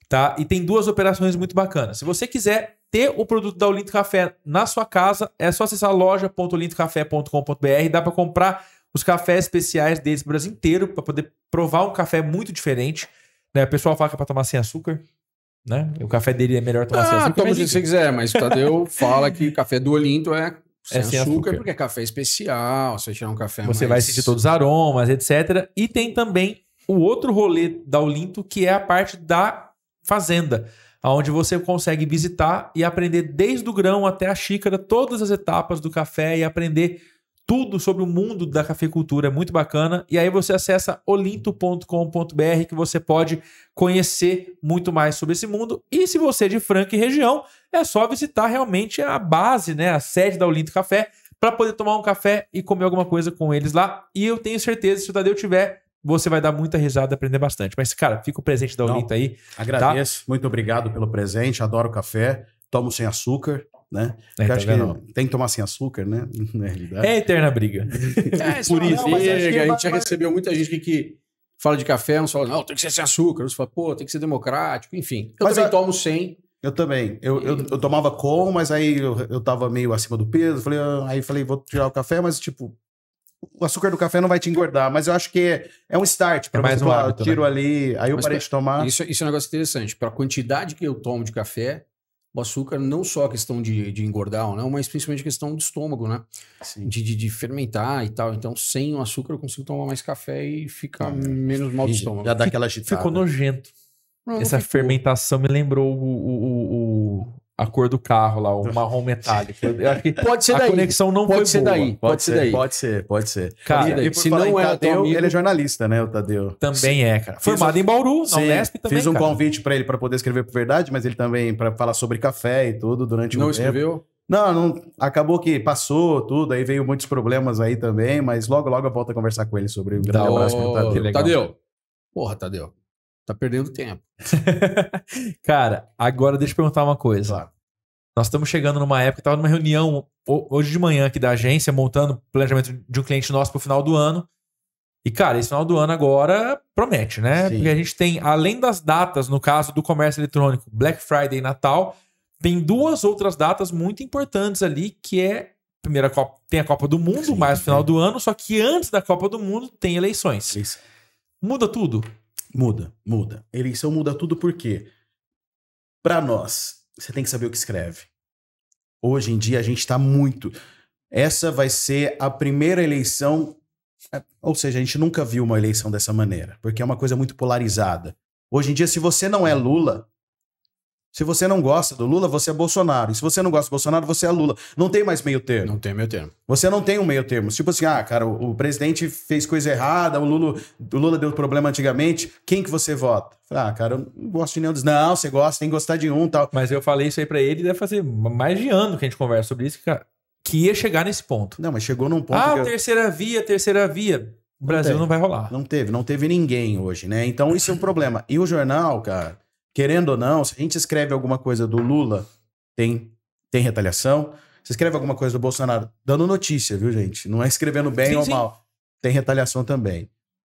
tá? E tem 2 operações muito bacanas. Se você quiser ter o produto da Olinto Café na sua casa, é só acessar loja.olintocafé.com.br. Dá pra comprar os cafés especiais deles pro Brasil inteiro, pra poder provar um café muito diferente. Né? O pessoal fala que é pra tomar sem açúcar, né? O café dele é melhor tomar sem açúcar. Toma mas se você quiser, mas o Tadeu fala que café do Olinto é sem sem açúcar, açúcar. porque é café especial. Você vai tirar um café Você mais... vai sentir todos os aromas, etc. E tem também o outro rolê da Olinto, que é a parte da fazenda, onde você consegue visitar e aprender desde o grão até a xícara, todas as etapas do café e aprender tudo sobre o mundo da cafeicultura. É muito bacana. E aí você acessa olinto.com.br que você pode conhecer muito mais sobre esse mundo. E se você é de Franca e região, é só visitar realmente a base, né, a sede da Olinto Café, para poder tomar um café e comer alguma coisa com eles lá. E eu tenho certeza, se o Tadeu tiver, você vai dar muita risada e aprender bastante. Mas, cara, fica o presente da Olinto aí. Agradeço. Muito obrigado pelo presente. Adoro café. Tomo sem açúcar, né? É, Eu acho tá vendo? que tem que tomar sem açúcar, né? Na realidade. É a eterna briga. Por isso, Não, mas acho que a gente já vai- recebeu muita gente que fala de café, uns falam, não, tem que ser sem açúcar. Outros falam, pô, tem que ser democrático. Enfim, eu Mas também a- tomo sem. Eu também. Eu tomava com, mas aí eu tava meio acima do peso. Aí falei, vou tirar o café, mas tipo, o açúcar do café não vai te engordar. Mas eu acho que é um start. Pra É mais você um falar, hábito, eu tiro né? ali, aí eu Mas parei de tomar. Isso é um negócio interessante. Para a quantidade que eu tomo de café, o açúcar não só a questão de engordar ou não, mas principalmente a questão do estômago, né? Sim. De fermentar e tal. Então, sem o açúcar, eu consigo tomar mais café e ficar menos mal do estômago. Já dá aquela agitada. Ficou nojento. Não, não Essa ficou. fermentação me lembrou a cor do carro lá, o marrom metálico. Eu acho que Pode ser a daí. conexão não Pode foi ser boa. daí. Pode ser daí. Pode ser, pode ser. Cara, E por se falar não em é Tadeu, teu amigo- ele é jornalista, né, o Tadeu? Também é, cara. Fiz Formado em Bauru, na Sim, Unesp também, fiz um cara. convite pra ele pra poder escrever por Verdade, mas ele também para falar sobre café e tudo durante um Não tempo. escreveu? Não, acabou que passou tudo, aí veio muitos problemas aí também, mas logo eu volto a conversar com ele sobre o grande abraço pro Tadeu. que legal. Tadeu. Porra, Tadeu. Tá perdendo tempo. Cara, agora deixa eu perguntar uma coisa. Claro. Nós estamos chegando numa época, estava numa reunião hoje de manhã aqui da agência, montando o planejamento de um cliente nosso pro final do ano. E, cara, esse final do ano agora promete, né? Sim. Porque a gente tem, além das datas, no caso do comércio eletrônico, Black Friday e Natal, tem 2 outras datas muito importantes ali, que é, primeira Copa, tem a Copa do Mundo, Sim, mais no final sim. do ano, só que antes da Copa do Mundo tem eleições. Eleição. Muda tudo. Muda. Eleição muda tudo por quê? Pra nós, você tem que saber o que escreve. Hoje em dia a gente tá muito... Essa vai ser a primeira eleição... Ou seja, a gente nunca viu uma eleição dessa maneira, porque é uma coisa muito polarizada. Hoje em dia, se você não é Lula, se você não gosta do Lula, você é Bolsonaro. E se você não gosta do Bolsonaro, você é Lula. Não tem mais meio termo. Não tem meu termo. Você não tem um meio termo. Tipo assim, cara, o presidente fez coisa errada, o Lula deu problema antigamente, quem que você vota? Cara, eu não gosto de nenhum dos... Não, você gosta, tem que gostar de um e tal. Mas eu falei isso aí pra ele, deve fazer mais de ano que a gente conversa sobre isso, cara, que ia chegar nesse ponto. Não, mas chegou num ponto que... terceira via. O Brasil tem. não vai rolar. Não teve ninguém hoje, né? Então isso é um problema. E o jornal, cara, querendo ou não, se a gente escreve alguma coisa do Lula, tem retaliação. Se escreve alguma coisa do Bolsonaro, dando notícia, viu, gente? Não é escrevendo bem Sim, ou sim. mal. Tem retaliação também.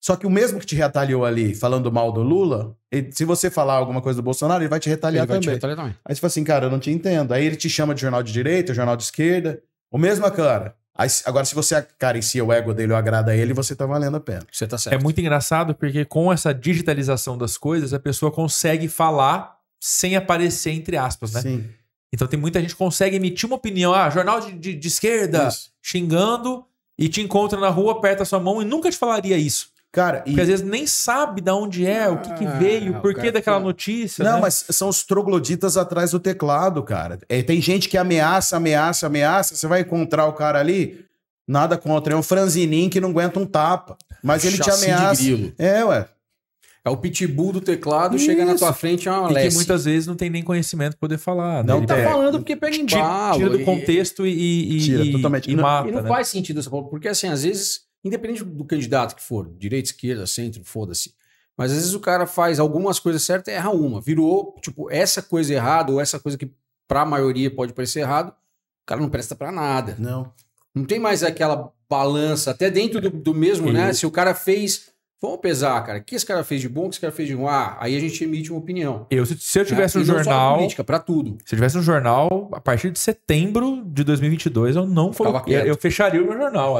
Só que o mesmo que te retaliou ali, falando mal do Lula, se você falar alguma coisa do Bolsonaro, ele vai te retaliar Ele vai te também. retaliar também. Aí você fala assim, cara, eu não te entendo. Aí ele te chama de jornal de direita, jornal de esquerda. O mesmo cara. Agora, se você acaricia o ego dele ou agrada ele, você tá valendo a pena. Você tá certo. É muito engraçado porque com essa digitalização das coisas, a pessoa consegue falar sem aparecer entre aspas, né? Sim. Então tem muita gente que consegue emitir uma opinião, jornal de esquerda, xingando, e te encontra na rua, aperta a sua mão e nunca te falaria isso. Cara, Porque às vezes nem sabe de onde é, o que veio, o porquê daquela notícia. Não, né? mas são os trogloditas atrás do teclado, cara. Tem gente que ameaça. Você vai encontrar o cara ali, nada contra. É um franzininho que não aguenta um tapa. Mas ele te Chassi de ameaça. grilo. Ué. É o pitbull do teclado, chega na tua frente, é uma E que lesse. muitas vezes não tem nem conhecimento pra poder falar. Não Ele Tá falando porque pega embalo. tira do contexto Tira totalmente. e mata. E não né? faz sentido essa palavra, porque assim, às vezes, independente do candidato que for, direita, esquerda, centro, foda-se. Mas às vezes o cara faz algumas coisas certas e erra uma. Virou, tipo, essa coisa errada ou essa coisa que pra maioria pode parecer errado, o cara não presta pra nada. Não. Não tem mais aquela balança, até dentro do mesmo, né? Se o cara fez... Vamos pesar, cara. O que esse cara fez de bom, o que esse cara fez de ruim? Aí a gente emite uma opinião. Se eu tivesse um E não só na jornal... política, pra tudo. Se eu tivesse um jornal, a partir de setembro de 2022, eu não coloquei. Eu fecharia o meu jornal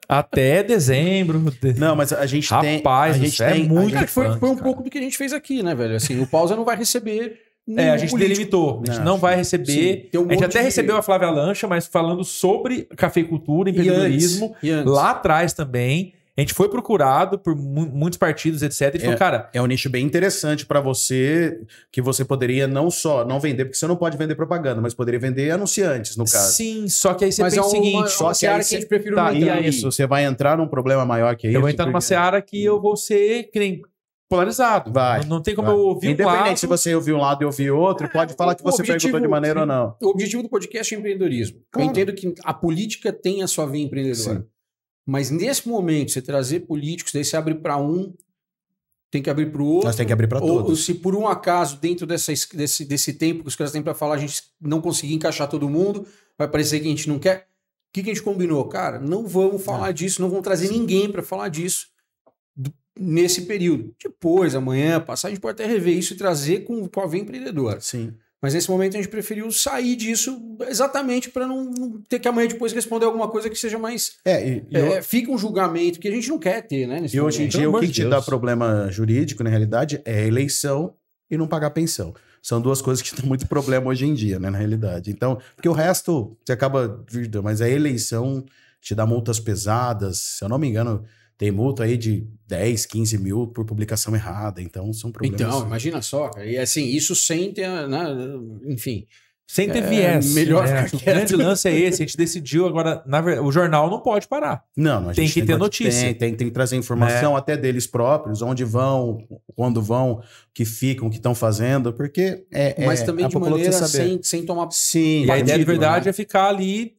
até dezembro. Não, mas a gente tem... Rapaz, a gente isso é tem, muito a gente- Foi um cara. pouco do que a gente fez aqui, né, velho? Assim, o Pausa não vai receber... A gente delimitou. A gente não vai receber. Sim, tem um a gente monte até de- recebeu a Flávia Lancha, mas falando sobre cafeicultura, empreendedorismo. E antes? Lá atrás também. A gente foi procurado por muitos partidos, etc. E falou, cara... É um nicho bem interessante pra você, que você poderia não vender, porque você não pode vender propaganda, mas poderia vender anunciantes, no caso. Sim, só que aí você Mas pensa é o seguinte... só que a gente prefere Tá, não e entrar aí, aí. Isso, você vai entrar num problema maior que isso. Eu vou entrar numa seara que eu vou ser que nem polarizado. Vai. Não tem como vai. eu ouvir um Independente lado... se você ouvir um lado e ouvir outro, pode falar que o você objetivo- perguntou de maneira ou não. O objetivo do podcast é empreendedorismo. Claro. Eu entendo que a política tem a sua veia empreendedora. Sim. Mas nesse momento, você trazer políticos, daí você abre para um, tem que abrir para o outro. Nós temos que abrir para Ou todos. se por um acaso, dentro desse tempo que os caras têm para falar, a gente não conseguir encaixar todo mundo, vai parecer que a gente não quer. O que a gente combinou? Cara, não vamos falar disso, não vamos trazer ninguém para falar disso nesse período. Depois, amanhã, passar, a gente pode até rever isso e trazer com a veia empreendedora. Sim. Mas nesse momento a gente preferiu sair disso exatamente para não ter que amanhã depois responder alguma coisa que seja mais... fica um julgamento que a gente não quer ter, né? Nesse E hoje em momento. dia, Pelo o amor que de te Deus. dá problema jurídico, na realidade, é a eleição e não pagar pensão. São duas coisas que dão muito problema hoje em dia, né, na realidade. Então, porque o resto, você acaba... Mas a eleição te dá multas pesadas. Se eu não me engano, tem multa aí de 10, 15 mil por publicação errada. Então, são problemas... Então, imagina só, cara. E assim, isso sem ter, né, enfim... Sem ter viés. melhor né? ficar O grande lance é esse. A gente decidiu agora... o jornal não pode parar. Não, a Tem gente que ter notícia. Tem que trazer informação até deles próprios, onde vão, quando vão, que ficam, o que estão fazendo, porque Mas também a de população maneira precisa saber. sem tomar... Sim. E a ideia de verdade né? é ficar ali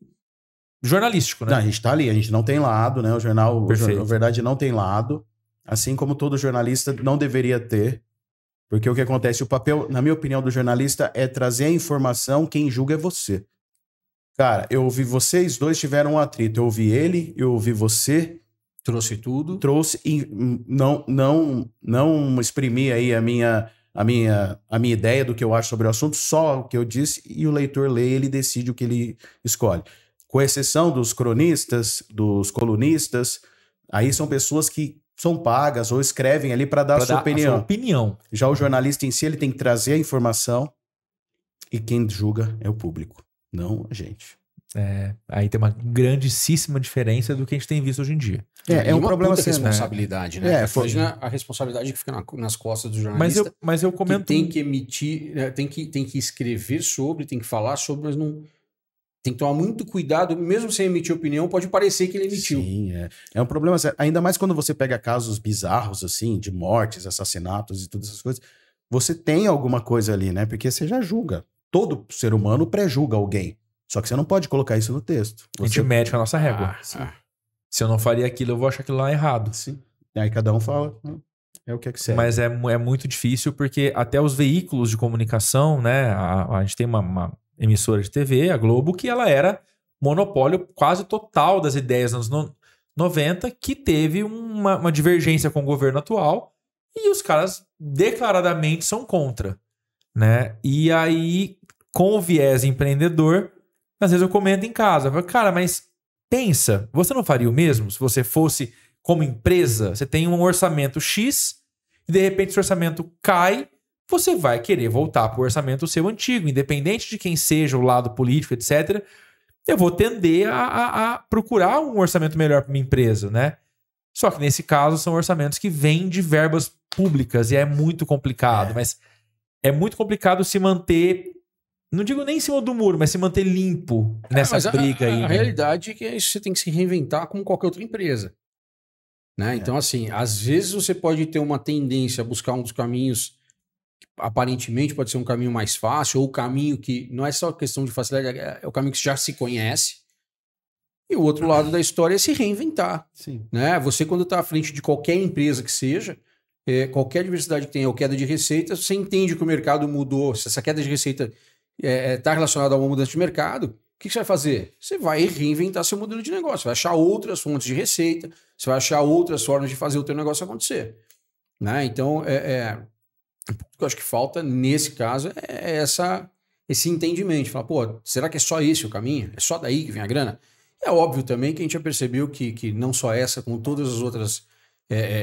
jornalístico, né? Não, a gente tá ali, a gente não tem lado, né? O jornal, Perfeito. a verdade, não tem lado. Assim como todo jornalista não deveria ter. Porque o que acontece? O papel, na minha opinião, do jornalista é trazer a informação, quem julga é você. Cara, eu ouvi vocês dois tiveram um atrito. Eu ouvi ele, eu ouvi você, Trouxe tudo. trouxe e não exprimi aí a minha ideia do que eu acho sobre o assunto, só o que eu disse, e o leitor lê, ele decide o que ele escolhe. Com exceção dos cronistas, dos colunistas, aí são pessoas que são pagas ou escrevem ali para dar a sua opinião. Já o jornalista em si, ele tem que trazer a informação e quem julga é o público, não a gente. Aí tem uma grandíssima diferença do que a gente tem visto hoje em dia. É um uma problema puta assim, né? responsabilidade, né? Imagina a responsabilidade que fica nas costas do jornalista. Mas eu comento... Que tem que emitir, tem que escrever sobre, tem que falar sobre, mas não... Tem que tomar muito cuidado, mesmo sem emitir opinião, pode parecer que ele emitiu. Sim, é um problema sério. Ainda mais quando você pega casos bizarros, assim, de mortes, assassinatos e todas essas coisas. Você tem alguma coisa ali, né? Porque você já julga. Todo ser humano pré-julga alguém. Só que você não pode colocar isso no texto. A gente mede com a nossa régua. Se eu não faria aquilo, eu vou achar aquilo lá errado. Sim. E aí cada um fala, é o que é que serve. Mas é muito difícil porque até os veículos de comunicação, né? A gente tem uma emissora de TV, a Globo, que ela era monopólio quase total das ideias nos anos 90, que teve uma divergência com o governo atual e os caras declaradamente são contra, né? E aí, com o viés empreendedor, às vezes eu comento em casa, eu falo, cara, mas pensa, você não faria o mesmo se você fosse como empresa? Você tem um orçamento X e de repente esse orçamento cai, você vai querer voltar para o orçamento seu antigo, independente de quem seja o lado político, etc. Eu vou tender a procurar um orçamento melhor para minha empresa, né? Só que nesse caso são orçamentos que vêm de verbas públicas e é muito complicado, mas é muito complicado se manter, não digo nem em cima do muro, mas se manter limpo nessa briga aí. A realidade é que isso você tem que se reinventar como qualquer outra empresa. Né? Então, assim, às vezes você pode ter uma tendência a buscar um dos caminhos que aparentemente pode ser um caminho mais fácil, ou o caminho que não é só questão de facilidade, é o caminho que já se conhece. E o outro lado da história é se reinventar. Sim. Né? Você, quando está à frente de qualquer empresa que seja, qualquer diversidade que tenha ou queda de receita, você entende que o mercado mudou. Se essa queda de receita está relacionada a uma mudança de mercado, o que você vai fazer? Você vai reinventar seu modelo de negócio, vai achar outras fontes de receita, você vai achar outras formas de fazer o teu negócio acontecer. Né? Então, o que eu acho que falta nesse caso é esse entendimento. Falar, pô, será que é só esse o caminho? É só daí que vem a grana? É óbvio também que a gente já percebeu que não só essa, como todas as outras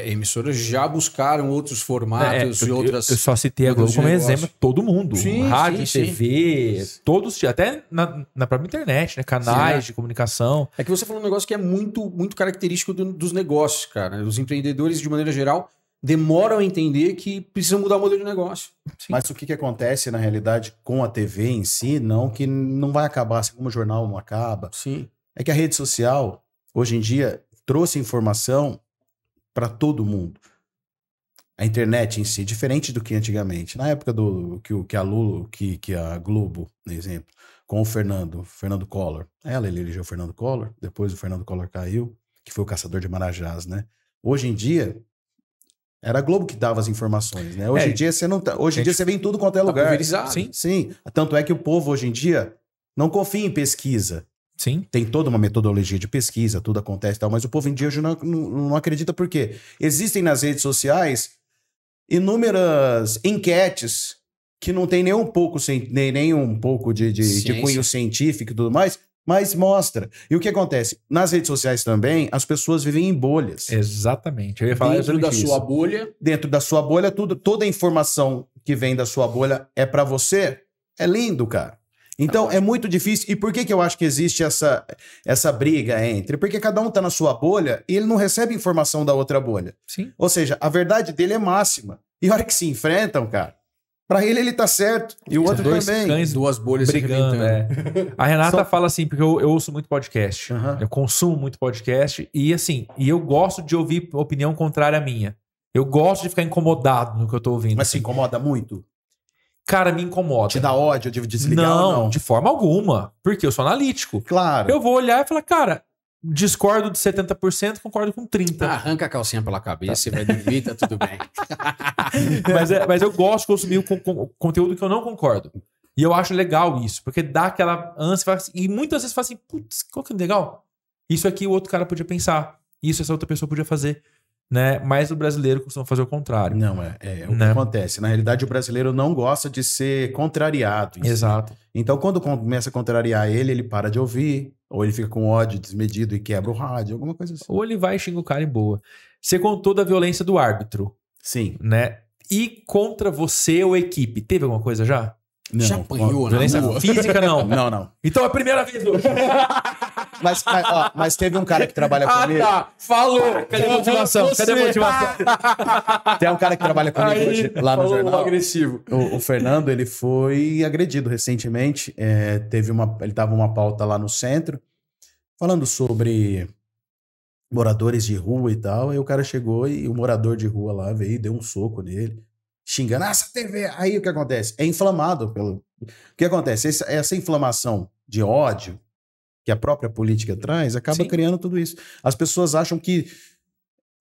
emissoras já buscaram outros formatos e outras... Eu só citei a Globo como exemplo, todo mundo. Sim, rádio, sim, TV, todos, até na própria internet, né? Canais de comunicação. É que você falou um negócio que é muito, muito característico dos negócios, cara. Os empreendedores, de maneira geral, demoram a entender que precisam mudar o modelo de negócio. Sim. Mas o que acontece, na realidade, com a TV em si, que não vai acabar, assim como o jornal não acaba. Sim. É que a rede social, hoje em dia, trouxe informação para todo mundo. A internet em si, diferente do que antigamente. Na época que a Globo, por exemplo, com o Fernando Collor. Ela elegeu o Fernando Collor, depois o Fernando Collor caiu, que foi o caçador de Marajás, né? Hoje em dia, era a Globo que dava as informações, né? Hoje em dia você não tá, hoje em dia você vê em tudo quanto é lugar. Pulverizado. Sim. Tanto é que o povo hoje em dia não confia em pesquisa. Sim. Tem toda uma metodologia de pesquisa, tudo acontece e tal, mas o povo em dia hoje não acredita por quê? Existem nas redes sociais inúmeras enquetes que não tem nem um pouco de cunho científico e tudo mais, mas mostra. E o que acontece? Nas redes sociais também, as pessoas vivem em bolhas. Exatamente. Eu ia falar dentro da isso. sua bolha. Dentro da sua bolha, toda a informação que vem da sua bolha é pra você. É lindo, cara. Então, é muito difícil. E por que eu acho que existe essa briga entre? Porque cada um tá na sua bolha e ele não recebe informação da outra bolha. Sim. Ou seja, a verdade dele é máxima. E a hora que se enfrentam, cara, pra ele tá certo. E o outro também. Cães duas bolhas brigando. A Renata fala assim, porque eu ouço muito podcast. Uhum. Eu consumo muito podcast. E assim, eu gosto de ouvir opinião contrária à minha. Eu gosto de ficar incomodado no que eu tô ouvindo. Mas se incomoda muito? Cara, me incomoda. Te dá ódio de desligar ou não? De forma alguma. Porque eu sou analítico. Claro. Eu vou olhar e falar, cara, discordo de 70%, concordo com 30%. Arranca a calcinha pela cabeça e vai dormir, tá tudo bem. mas eu gosto de consumir o conteúdo que eu não concordo. E eu acho legal isso, porque dá aquela ânsia. E muitas vezes fala assim, putz, qual que é legal? Isso aqui o outro cara podia pensar. Isso essa outra pessoa podia fazer. Né? Mas o brasileiro costuma fazer o contrário. Não, o que acontece. Na realidade, o brasileiro não gosta de ser contrariado. Exato. Então, quando começa a contrariar ele para de ouvir, ou ele fica com ódio desmedido e quebra o rádio, alguma coisa assim. Ou ele vai e xinga o cara em boa. Você contou da violência do árbitro. Sim. Né? E contra você ou a equipe, teve alguma coisa já? Não. Já apanhou, violência física, não? Não. Então é a primeira vez hoje. Mas teve um cara que trabalha comigo. Tá. Falou! Cadê a motivação? Tem um cara que trabalha comigo hoje lá no jornal. Agressivo. O Fernando, ele foi agredido recentemente. Ele tava uma pauta lá no centro, falando sobre moradores de rua e tal. Aí o cara chegou e o morador de rua lá veio e deu um soco nele, xingando, essa TV. Aí o que acontece? É inflamado O que acontece? Essa inflamação de ódio que a própria política traz, acaba criando tudo isso. As pessoas acham que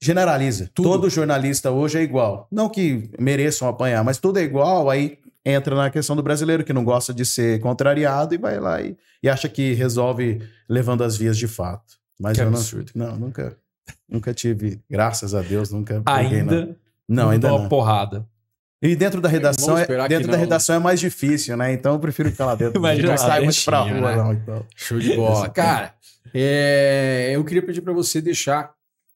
generaliza. Tudo. Todo jornalista hoje é igual. Não que mereçam apanhar, mas tudo é igual, aí entra na questão do brasileiro, que não gosta de ser contrariado e vai lá e acha que resolve levando as vias de fato. Mas que eu absurdo. nunca tive, graças a Deus, nunca... Ainda não, ainda dá não. uma porrada. E dentro da redação, Vamos esperar que não. redação é mais difícil, né? Então eu prefiro ficar lá dentro. Imagina Não lá sai muito pra dentinho, rua, né? não. Então. Show de bola. Cara, eu queria pedir para você deixar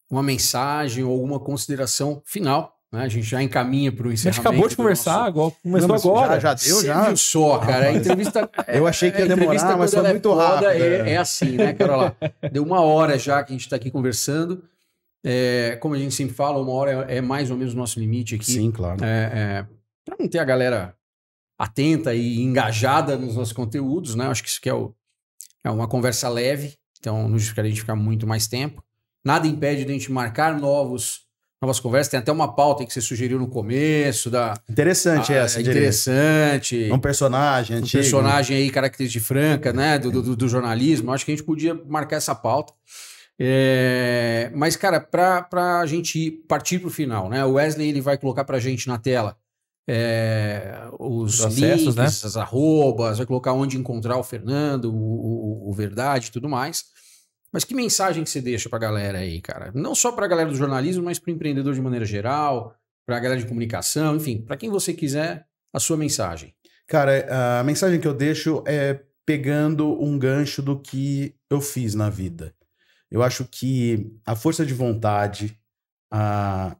uma mensagem ou alguma consideração final. Né? A gente já encaminha para o A gente encerramento. acabou de conversar, começou agora. Já deu, Você já. viu só, cara. A entrevista. Eu achei que ia demorar, entrevista, mas quando foi ela muito foda, rápido. É assim, né, cara? Olha lá. Deu 1 hora já que a gente está aqui conversando. Como a gente sempre fala, 1 hora é mais ou menos o nosso limite aqui. Sim, claro. Para não ter a galera atenta e engajada nos nossos conteúdos, né? Acho que isso aqui é uma conversa leve, então não justificaria a gente ficar muito mais tempo. Nada impede de a gente marcar novas conversas. Tem até uma pauta aí que você sugeriu no começo. Interessante essa, interessante. Um personagem antigo. Um personagem aí, característica de Franca, né? Do jornalismo. Acho que a gente podia marcar essa pauta. Mas, cara, pra gente partir pro final, né? O Wesley ele vai colocar pra gente na tela os acessos, links, né? as arrobas, vai colocar onde encontrar o Fernando, o Verdade e tudo mais. Mas que mensagem que você deixa pra galera aí, cara? Não só pra galera do jornalismo, mas pro empreendedor de maneira geral, pra galera de comunicação, enfim, pra quem você quiser, a sua mensagem. Cara, a mensagem que eu deixo é pegando um gancho do que eu fiz na vida. Eu acho que a força de vontade, a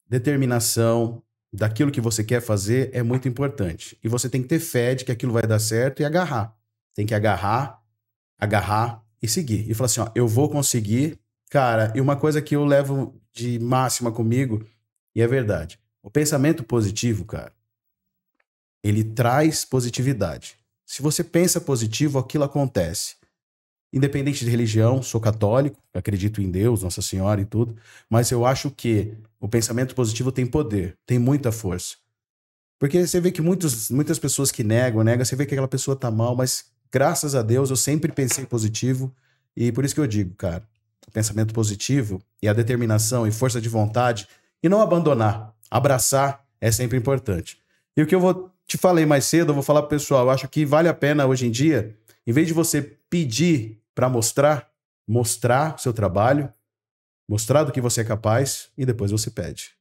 determinação daquilo que você quer fazer é muito importante. E você tem que ter fé de que aquilo vai dar certo e agarrar. Tem que agarrar e seguir. E falar assim, ó, eu vou conseguir. Cara, e uma coisa que eu levo de máxima comigo, e é verdade, o pensamento positivo, cara, ele traz positividade. Se você pensa positivo, aquilo acontece. Independente de religião, sou católico, acredito em Deus, Nossa Senhora e tudo, mas eu acho que o pensamento positivo tem poder, tem muita força. Porque você vê que muitas pessoas que negam, você vê que aquela pessoa tá mal, mas graças a Deus eu sempre pensei positivo e por isso que eu digo, cara, o pensamento positivo e a determinação e força de vontade e não abandonar, abraçar é sempre importante. E o que eu te falei mais cedo, eu vou falar pro pessoal, eu acho que vale a pena hoje em dia, em vez de você pedir para mostrar o seu trabalho, mostrar do que você é capaz e depois você pede.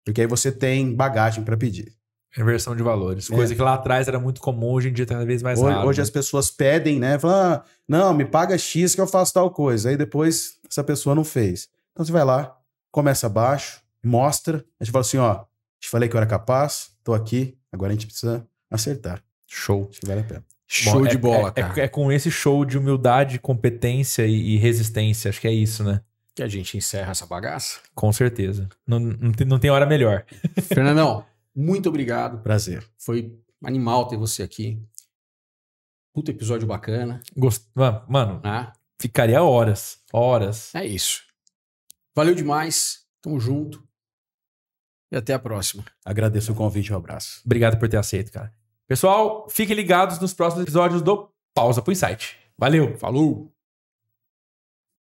Porque aí você tem bagagem para pedir. Inversão de valores. Coisa que lá atrás era muito comum, hoje em dia tá cada vez mais raro. Hoje as pessoas pedem, né? Falam, não, me paga X que eu faço tal coisa. Aí depois essa pessoa não fez. Então você vai lá, começa abaixo, mostra. A gente fala assim, ó, te falei que eu era capaz, tô aqui, agora a gente precisa acertar. Show. Acho que vale a pena. Show de bola, cara. É com esse show de humildade, competência e resistência. Acho que é isso, né? Que a gente encerra essa bagaça. Com certeza. Não tem hora melhor. Fernandão, muito obrigado. Prazer. Foi animal ter você aqui. Puta episódio bacana. Mano, Né? ficaria horas. Horas. É isso. Valeu demais. Tamo junto. E até a próxima. Agradeço o convite e um abraço. Obrigado por ter aceito, cara. Pessoal, fiquem ligados nos próximos episódios do Pausa pro Insight. Valeu. Falou!